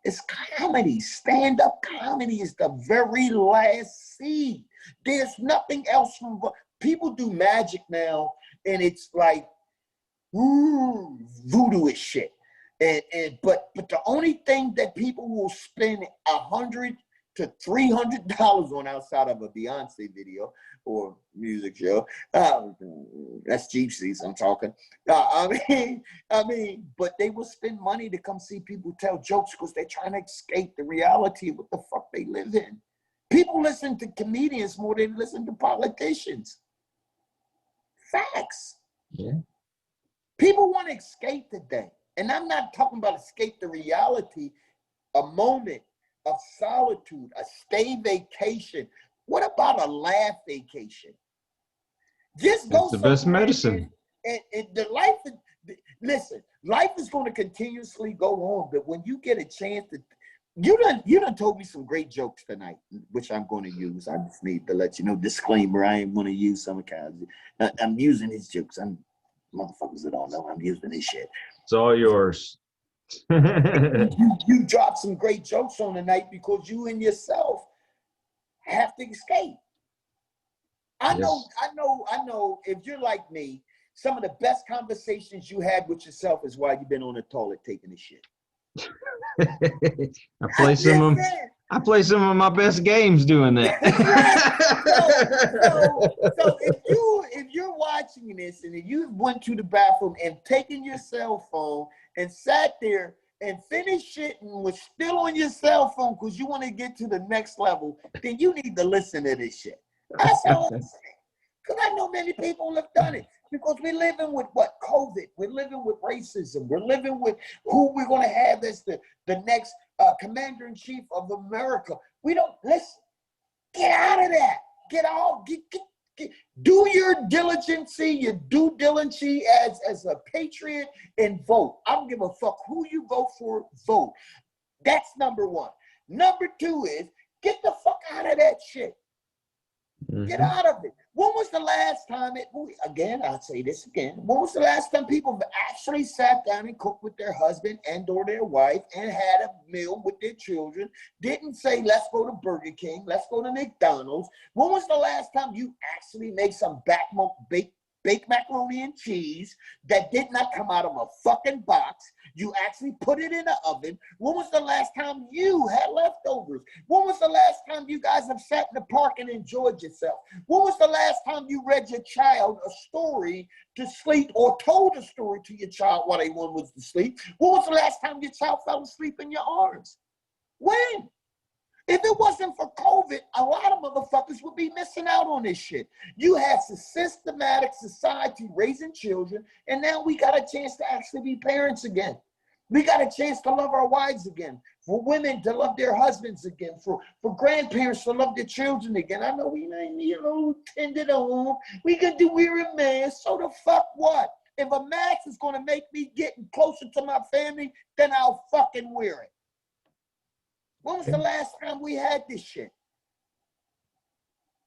It's comedy. Stand-up comedy is the very last seed. There's nothing else from people do magic now, and it's like, ooh, voodoo-ish shit. But the only thing that people will spend $100 to $300 on outside of a Beyonce video or music show, that's gypsies I'm talking. I mean, but they will spend money to come see people tell jokes because they're trying to escape the reality of what the fuck they live in. People listen to comedians more than they listen to politicians. Facts. Yeah. People want to escape today. And I'm not talking about escape the reality. a moment of solitude, a stay vacation. What about a laugh vacation? Just go It's the best medicine. And the life, listen, life is going to continuously go on, but when you get a chance to, you done told me some great jokes tonight, which I'm going to use. I just need to let you know, disclaimer, I ain't going to use some kind of, I'm using his jokes. I'm motherfuckers that don't know I'm using his shit. It's all yours. You dropped some great jokes on the night because you and yourself have to escape. I know if you're like me, some of the best conversations you had with yourself is while you've been on the toilet taking a shit. I play some of my best games doing that. So if you're watching this and you went to the bathroom and taken your cell phone and sat there and finished shit and was still on your cell phone because you want to get to the next level, then you need to listen to this shit. That's all I'm saying. Because I know many people have done it. Because we're living with what? COVID. We're living with racism. We're living with who we're going to have as the next commander-in-chief of America. We don't, listen, get out of that. Get out. Do your diligency, your due diligence as a patriot and vote. I don't give a fuck who you vote for, vote. That's number one. Number two is get the fuck out of that shit. Get out of it. When was the last time I'll say this again. When was the last time people actually sat down and cooked with their husband and or their wife and had a meal with their children? Didn't say, let's go to Burger King, let's go to McDonald's. When was the last time you actually made some baked macaroni and cheese that did not come out of a fucking box? You actually put it in the oven. When was the last time you had leftovers? When was the last time you guys have sat in the park and enjoyed yourself? When was the last time you read your child a story to sleep or told a story to your child while they was to sleep? When was the last time your child fell asleep in your arms? When? If it wasn't for COVID, a lot of motherfuckers would be missing out on this shit. You had a systematic society raising children, and now we got a chance to actually be parents again. We got a chance to love our wives again, for women to love their husbands again, for grandparents to love their children again. I know we may need a little tended home. We could do wear a mask, so the fuck what? If a mask is going to make me getting closer to my family, then I'll fucking wear it. When was the last time we had this shit?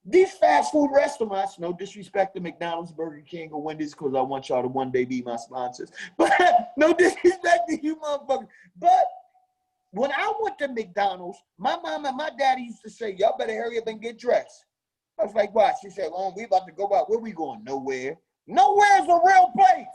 These fast food restaurants, no disrespect to McDonald's, Burger King, or Wendy's, because I want y'all to one day be my sponsors. But no disrespect to you motherfuckers. But when I went to McDonald's, my mom and my daddy used to say, y'all better hurry up and get dressed. I was like, why? She said, oh, we about to go out. Where we going? Nowhere. Nowhere is a real place.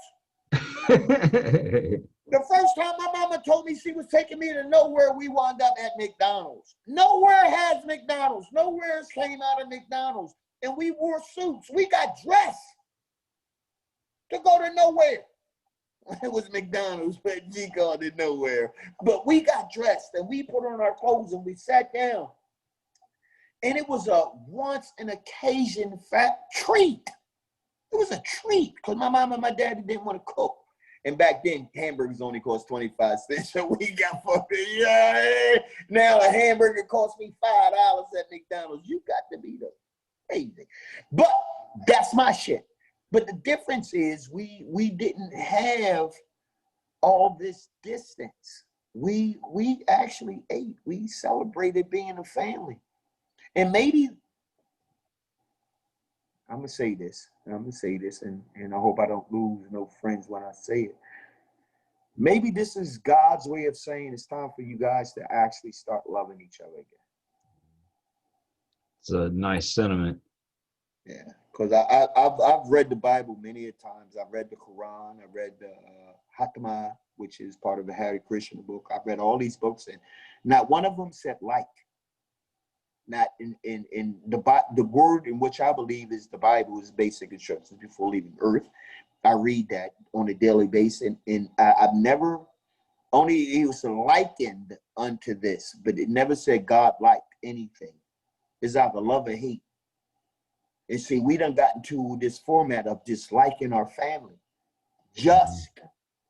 The first time my mama told me she was taking me to nowhere, we wound up at McDonald's. Nowhere has McDonald's. Nowhere came out of McDonald's. And we wore suits. We got dressed to go to nowhere. It was McDonald's, but she called it nowhere. But we got dressed and we put on our clothes and we sat down. And it was a once an occasion treat. It was a treat because my mom and my daddy didn't want to cook. And back then, hamburgers only cost 25 cents. So we got fucking, yeah. Now a hamburger costs me $5 at McDonald's. You got to be the crazy. But that's my shit. But the difference is we didn't have all this distance. We actually ate. We celebrated being a family. And maybe, I'm going to say this, and I hope I don't lose no friends when I say it. Maybe this is God's way of saying it's time for you guys to actually start loving each other again. It's a nice sentiment. Yeah, because I've read the Bible many a times. I've read the Quran. I read the Hakama, which is part of the Hare Krishna book. I've read all these books, and not one of them said like. Not in the word in which I believe is the Bible is basic instructions before leaving earth. I read that on a daily basis, and I've never, only it was likened unto this, but it never said God liked anything. It's either love or hate. And see, we done got into this format of disliking our family. Just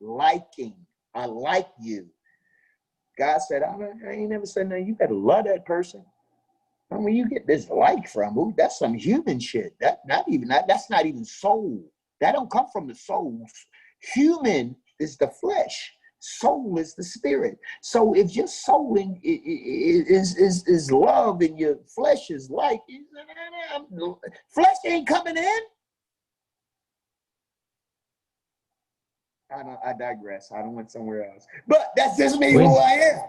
liking. I like you. God said, I ain't never said nothing. You better love that person. I mean, you get this like from who? That's some human shit. That's not even soul. That don't come from the soul. Human is the flesh. Soul is the spirit. So if your soul is love and your flesh is like, flesh ain't coming in. I digress. I don't went somewhere else. But that's just me, who I am.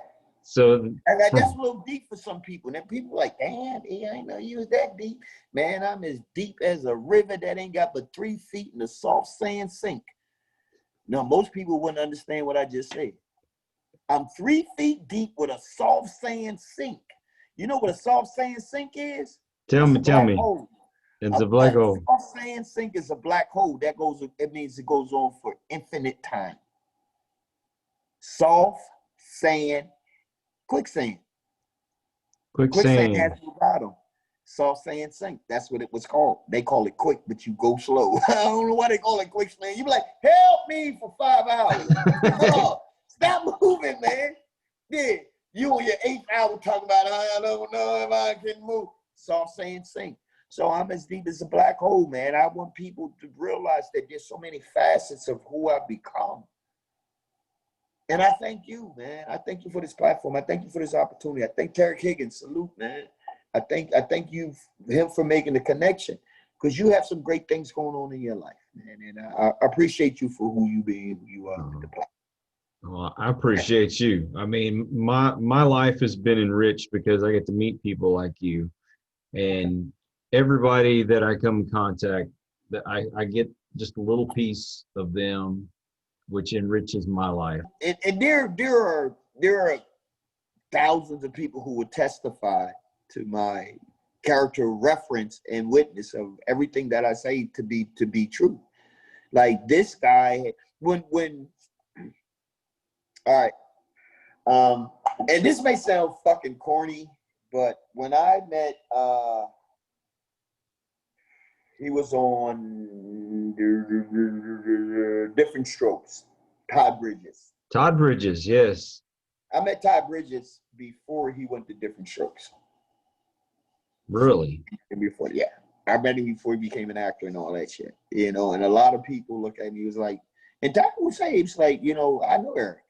So and that's a little deep for some people. And then people like, damn, I ain't know you was that deep. Man, I'm as deep as a river that ain't got but 3 feet in the soft sand sink. Now, most people wouldn't understand what I just said. I'm 3 feet deep with a soft sand sink. You know what a soft sand sink is? Tell me. Hole. It's a black hole. A soft sand sink is a black hole. It means it goes on for infinite time. Soft sand, quicksand. Quicksand has no bottom. Soft sand sink. That's what it was called. They call it quick, but you go slow. I don't know why they call it quicksand. You be like, help me for 5 hours. Oh, stop moving, man. Yeah, you on your 8th hour talking about, I don't know if I can move. Soft sand sink. So I'm as deep as a black hole, man. I want people to realize that there's so many facets of who I've become. And I thank you, man. I thank you for this platform. I thank you for this opportunity. I thank Eriq Higgins. Salute, man. I thank him for making the connection, because you have some great things going on in your life, man. And I appreciate you for who you being, who you are with the platform. Well, I appreciate you. I mean, my life has been enriched because I get to meet people like you, and everybody that I come in contact, that I get just a little piece of them, which enriches my life. And there are thousands of people who would testify to my character reference and witness of everything that I say to be true. Like this guy, when all right, and this may sound fucking corny, but when I met he was on Different Strokes, Todd Bridges. Todd Bridges, yes. I met Todd Bridges before he went to Different Strokes. Really? Before, yeah. I met him before he became an actor and all that shit. You know, and a lot of people look at me, was like, and Todd would say, it's like, you know, I know Eriq.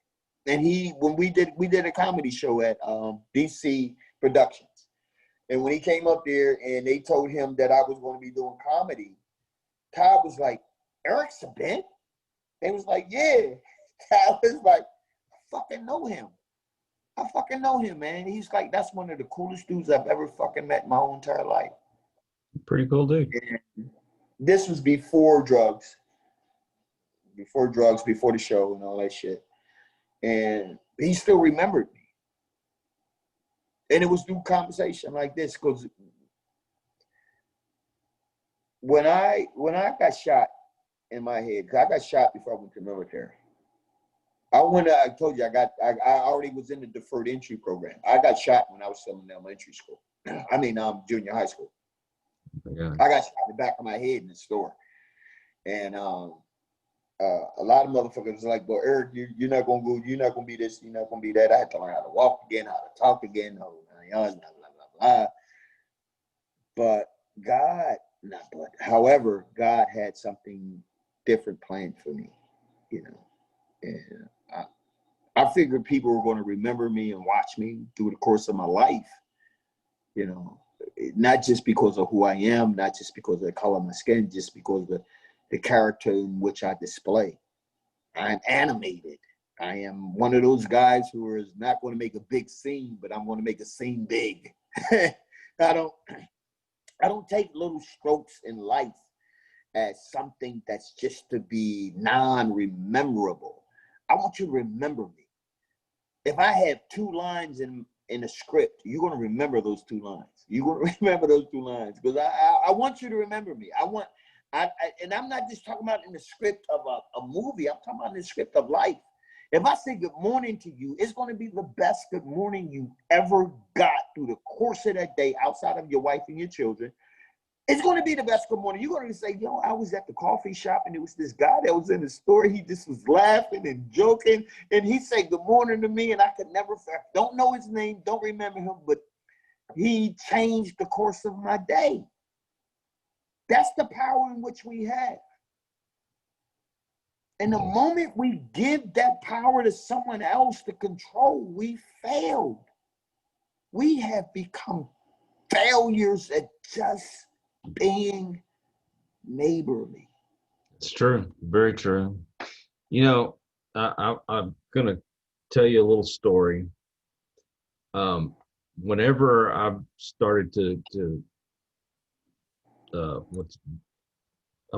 And when we did a comedy show at DC Productions. And when he came up there and they told him that I was going to be doing comedy, Todd was like, Eriq Sabin? They was like, yeah. Todd was like, I fucking know him. I fucking know him, man. He's like, that's one of the coolest dudes I've ever fucking met in my whole entire life. Pretty cool dude. And this was before drugs. Before the show and all that shit. And he still remembered me. And it was through conversation like this, because when I got shot in my head, because I got shot before I went to the military. I told you, I already was in the deferred entry program. I got shot when I was still in elementary school. I mean, junior high school. Yeah. I got shot in the back of my head in the store. And a lot of motherfuckers was like, well, Eriq, you're not gonna go, you're not gonna be this, you're not gonna be that. I had to learn how to walk again, how to talk again, blah, blah, blah. But however, God had something different planned for me, you know. And I figured people were going to remember me and watch me through the course of my life, you know, not just because of who I am, not just because of the color of my skin, just because of the character in which I display. I'm animated. I am one of those guys who is not going to make a big scene, but I'm going to make a scene big. I don't take little strokes in life as something that's just to be non-rememberable. I want you to remember me. If I have 2 lines in a script, you're going to remember those 2 lines. You're going to remember those 2 lines, because I want you to remember me. And I'm not just talking about in the script of a movie. I'm talking about in the script of life. If I say good morning to you, it's going to be the best good morning you ever got through the course of that day, outside of your wife and your children. It's going to be the best good morning. You're going to say, yo, I was at the coffee shop and there was this guy that was in the store. He just was laughing and joking. And he said good morning to me. And I could never, don't know his name, don't remember him, but he changed the course of my day. That's the power in which we have. And the moment we give that power to someone else to control, we failed. We have become failures at just being neighborly. It's true. Very true. You know, I'm going to tell you a little story. Whenever I started I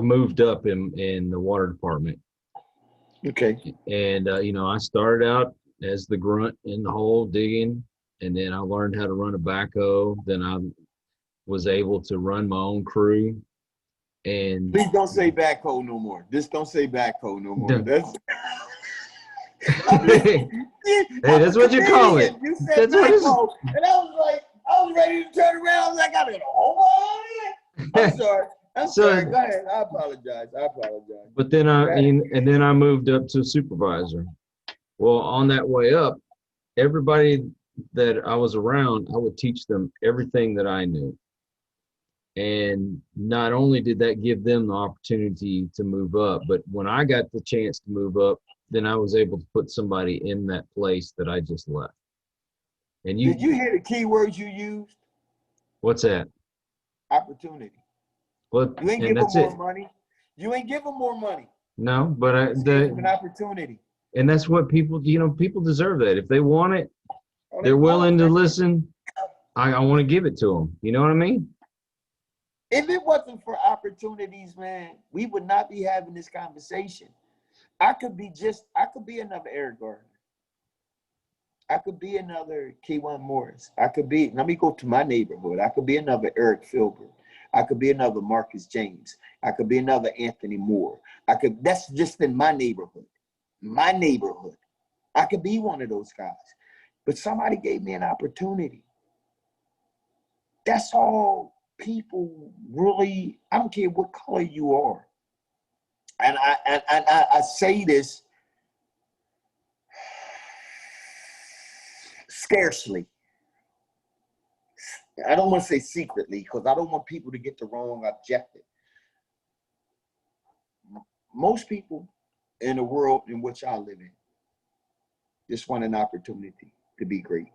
moved up in the water department. Okay. And, you know, I started out as the grunt in the hole digging, and then I learned how to run a backhoe. Then I was able to run my own crew. And please don't say backhoe no more. Just don't say backhoe no more. That's hey, that's what you call it. You said backhoe, and I was ready to turn around. I was like, I don't know. I'm sorry. I'm sorry. Go ahead. I apologize. But then I moved up to supervisor. Well, on that way up, everybody that I was around, I would teach them everything that I knew. And not only did that give them the opportunity to move up, but when I got the chance to move up, then I was able to put somebody in that place that I just left. And did you hear the key words you used? What's that? Opportunity. Well, you ain't give them more money. You ain't give them more money. No, but an opportunity. And that's what people, you know, people deserve that. If they want it, they're willing to listen. I want to give it to them. You know what I mean? If it wasn't for opportunities, man, we would not be having this conversation. I could be another Eriq Gardner. I could be another Keywan Morris. let me go to my neighborhood. I could be another Eric Filbert. I could be another Marcus James. I could be another Anthony Moore. That's just in my neighborhood. I could be one of those guys. But somebody gave me an opportunity. That's all people really, I don't care what color you are. And I say this scarcely. I don't want to say secretly because I don't want people to get the wrong objective. Most people in the world in which I live in just want an opportunity to be great.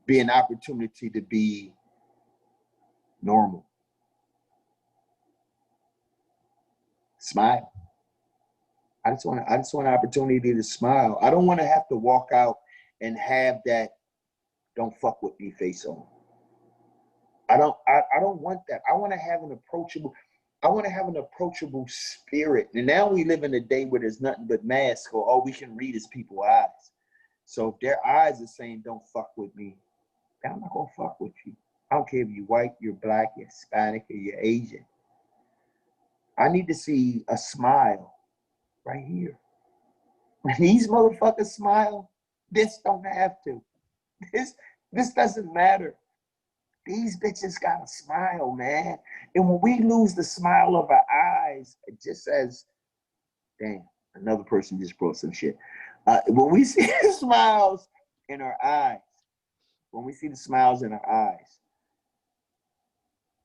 Be an opportunity to be normal. Smile. I just want an opportunity to smile. I don't want to have to walk out and have that "don't fuck with me" face on. I don't want that. I want to have an approachable spirit. And now we live in a day where there's nothing but masks, or all we can read is people's eyes. So if their eyes are saying "don't fuck with me," I'm not gonna fuck with you. I don't care if you're white, you're black, you're Hispanic, or you're Asian. I need to see a smile right here. When these motherfuckers smile, this don't have to. This doesn't matter. These bitches gotta smile, man. And when we lose the smile of our eyes, it just says, damn, another person just brought some shit. When we see the smiles in our eyes,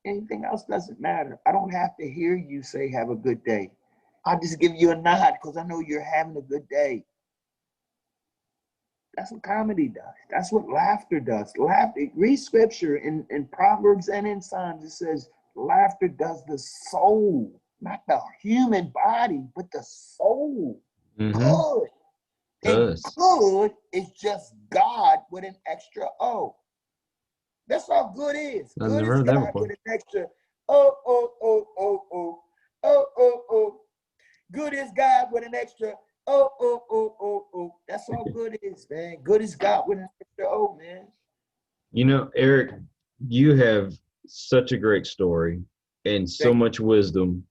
anything else doesn't matter. I don't have to hear you say have a good day. I'll just give you a nod because I know you're having a good day. That's what comedy does. That's what laughter does. Laughter, read scripture in Proverbs and in Psalms. It says laughter does the soul, not the human body, but the soul. Good. And good is just God with an extra O. That's all good is. Good is God with an extra O. Good is God with an extra O. That's all good is, man. Good is God with an extra O, man. You know, Eriq, you have such a great story and so much wisdom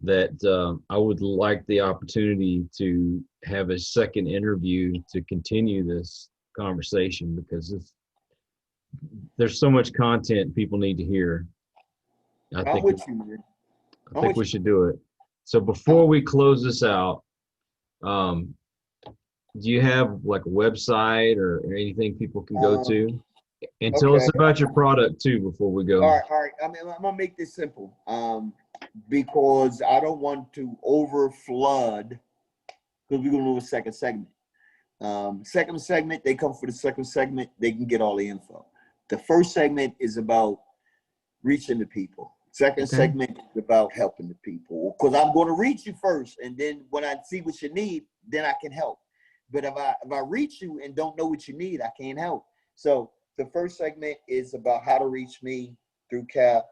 that I would like the opportunity to have a second interview to continue this conversation, because there's so much content people need to hear. I I'm think with you, man. I think we should do it. So before we close this out, do you have like a website or anything people can go to? And tell us Okay. about your product too before we go. All right. I mean, I'm gonna make this simple, because I don't want to over flood, because we're gonna do a second segment. Second segment, they come for the second segment, they can get all the info. The first segment is about reaching the people. Second segment is about helping the people, because I'm going to reach you first, and then when I see what you need, then I can help. But if I reach you and don't know what you need, I can't help. So the first segment is about how to reach me through say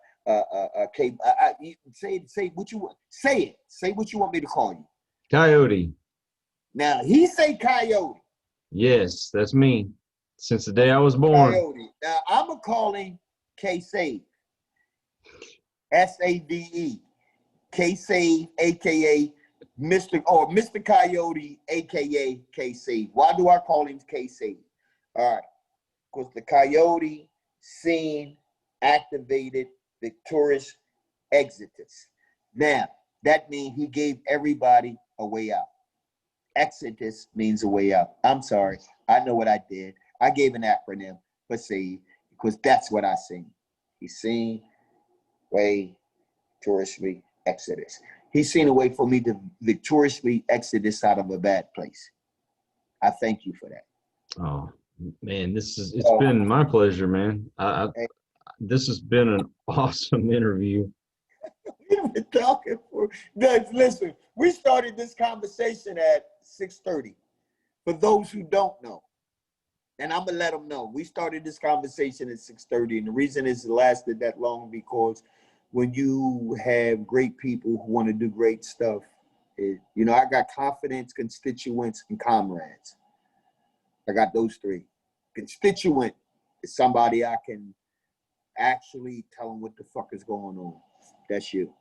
what you want. Say what you want me to call you. Coyote. Now he say Coyote. Yes, that's me. Since the day I was born. Coyote. Now I'm gonna call him K-Save. S-A-V-E. K-Save, aka Mr. Coyote, aka K-Save. Why do I call him K-Save? All right. Because the Coyote seen, activated, victorious exodus. Now, that means he gave everybody a way out. Exodus means a way out. I'm sorry. I know what I did. I gave an acronym for save because that's what I seen. He seen, way, victoriously, exodus. He's seen a way for me to victoriously exodus out of a bad place. I thank you for that. Oh man, it's been my pleasure, man. This has been an awesome interview. We've been talking for guys. Listen, we started this conversation at 6:30. For those who don't know, and I'm gonna let them know, we started this conversation at 6:30, and the reason it's lasted that long because when you have great people who want to do great stuff, I got confidence, constituents, and comrades. I got those three. Constituent is somebody I can actually tell them what the fuck is going on. That's you.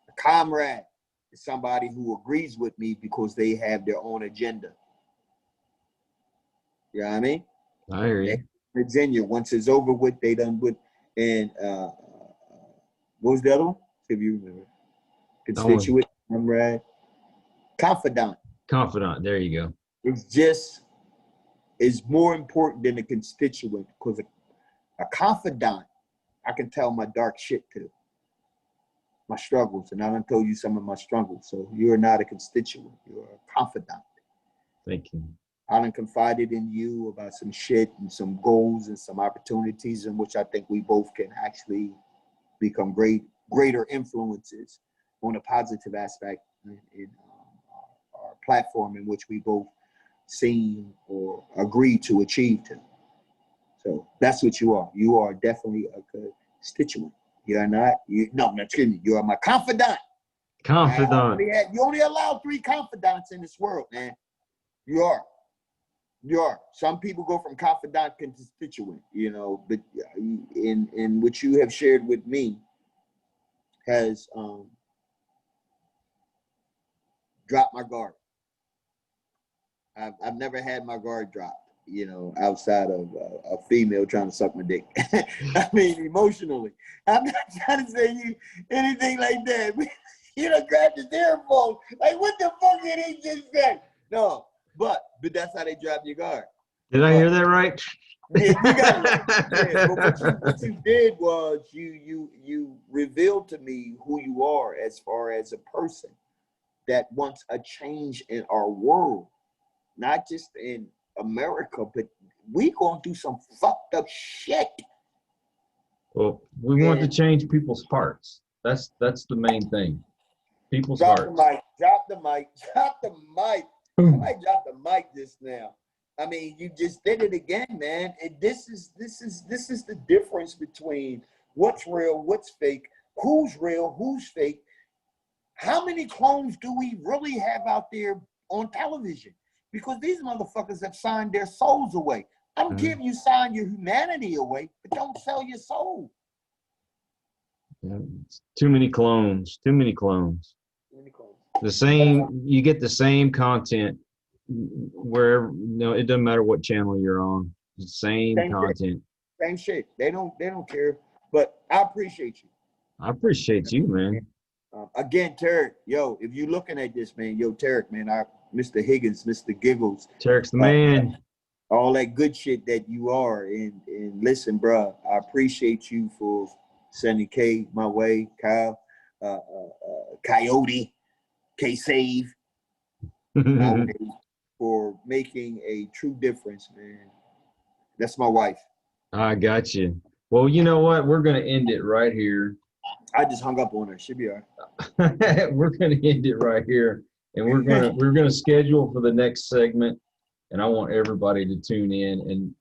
A comrade is somebody who agrees with me because they have their own agenda. You know what I mean? I hear you. Virginia, once it's over with, they done with. And what was the other one? If you remember. Constituent, comrade, confidant. Confidant, there you go. It's more important than a constituent because a confidant, I can tell my dark shit to, my struggles, and I done told you some of my struggles. So you're not a constituent, you're a confidant. Thank you. I done confided in you about some shit and some goals and some opportunities in which I think we both can actually become greater influences on a positive aspect in our platform in which we both seen or agreed to achieve to. So that's what you are. You are definitely a constituent. You're not, excuse me, you are my confidant. Confidant. You only allow 3 confidants in this world, man. You are. Some people go from confidant to constituent, but in what you have shared with me has dropped my guard. I've never had my guard dropped, outside of a female trying to suck my dick. I mean, emotionally. I'm not trying to say you anything like that. You done grabbed his earphone. Like, what the fuck did he just say? No, but that's how they drop your guard. Did I hear that right? Yeah, you got it. Yeah, but what you did was you revealed to me who you are as far as a person that wants a change in our world, not just in America, but we gonna do some fucked up shit. Well, we want to change people's hearts. That's the main thing. People's Drop hearts. Drop the mic. Somebody dropped the mic just now. I mean, you just did it again, man. And this is the difference between what's real, what's fake, who's real, who's fake. How many clones do we really have out there on television? Because these motherfuckers have signed their souls away. I don't care if you sign your humanity away, but don't sell your soul. Too many clones. The same, you get the same content wherever, it doesn't matter what channel you're on. The same content. Same shit. They don't care. But I appreciate you. I appreciate you, man. Again, Tarek, yo, if you looking at this, man, yo, Tarek, man, Mr. Higgins, Mr. Giggles, Tarek's the man. all that good shit that you are. And listen, bro, I appreciate you for sending K my way, Kyle, Coyote, K-Save, my way, for making a true difference, man. That's my wife. I got you. Well, you know what? We're going to end it right here. I just hung up on her. She'll be all right. We're going to end it right here, and we're going to schedule for the next segment. And I want everybody to tune in. And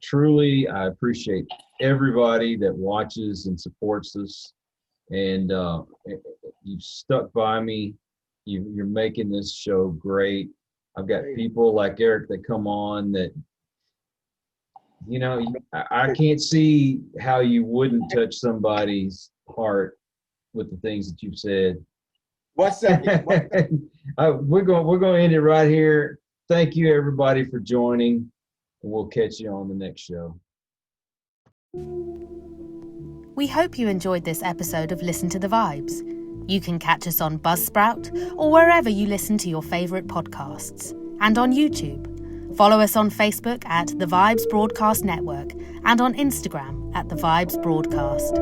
truly, I appreciate everybody that watches and supports us. And you've stuck by me. You're making this show great. I've got people like Eriq that come on that, you know, I can't see how you wouldn't touch somebody's heart with the things that you've said. What's up? We're going to end it right here. Thank you, everybody, for joining, and we'll catch you on the next show. We hope you enjoyed this episode of Listen to the Vibes. You can catch us on Buzzsprout or wherever you listen to your favourite podcasts, and on YouTube. Follow us on Facebook at The Vibes Broadcast Network and on Instagram at The Vibes Broadcast.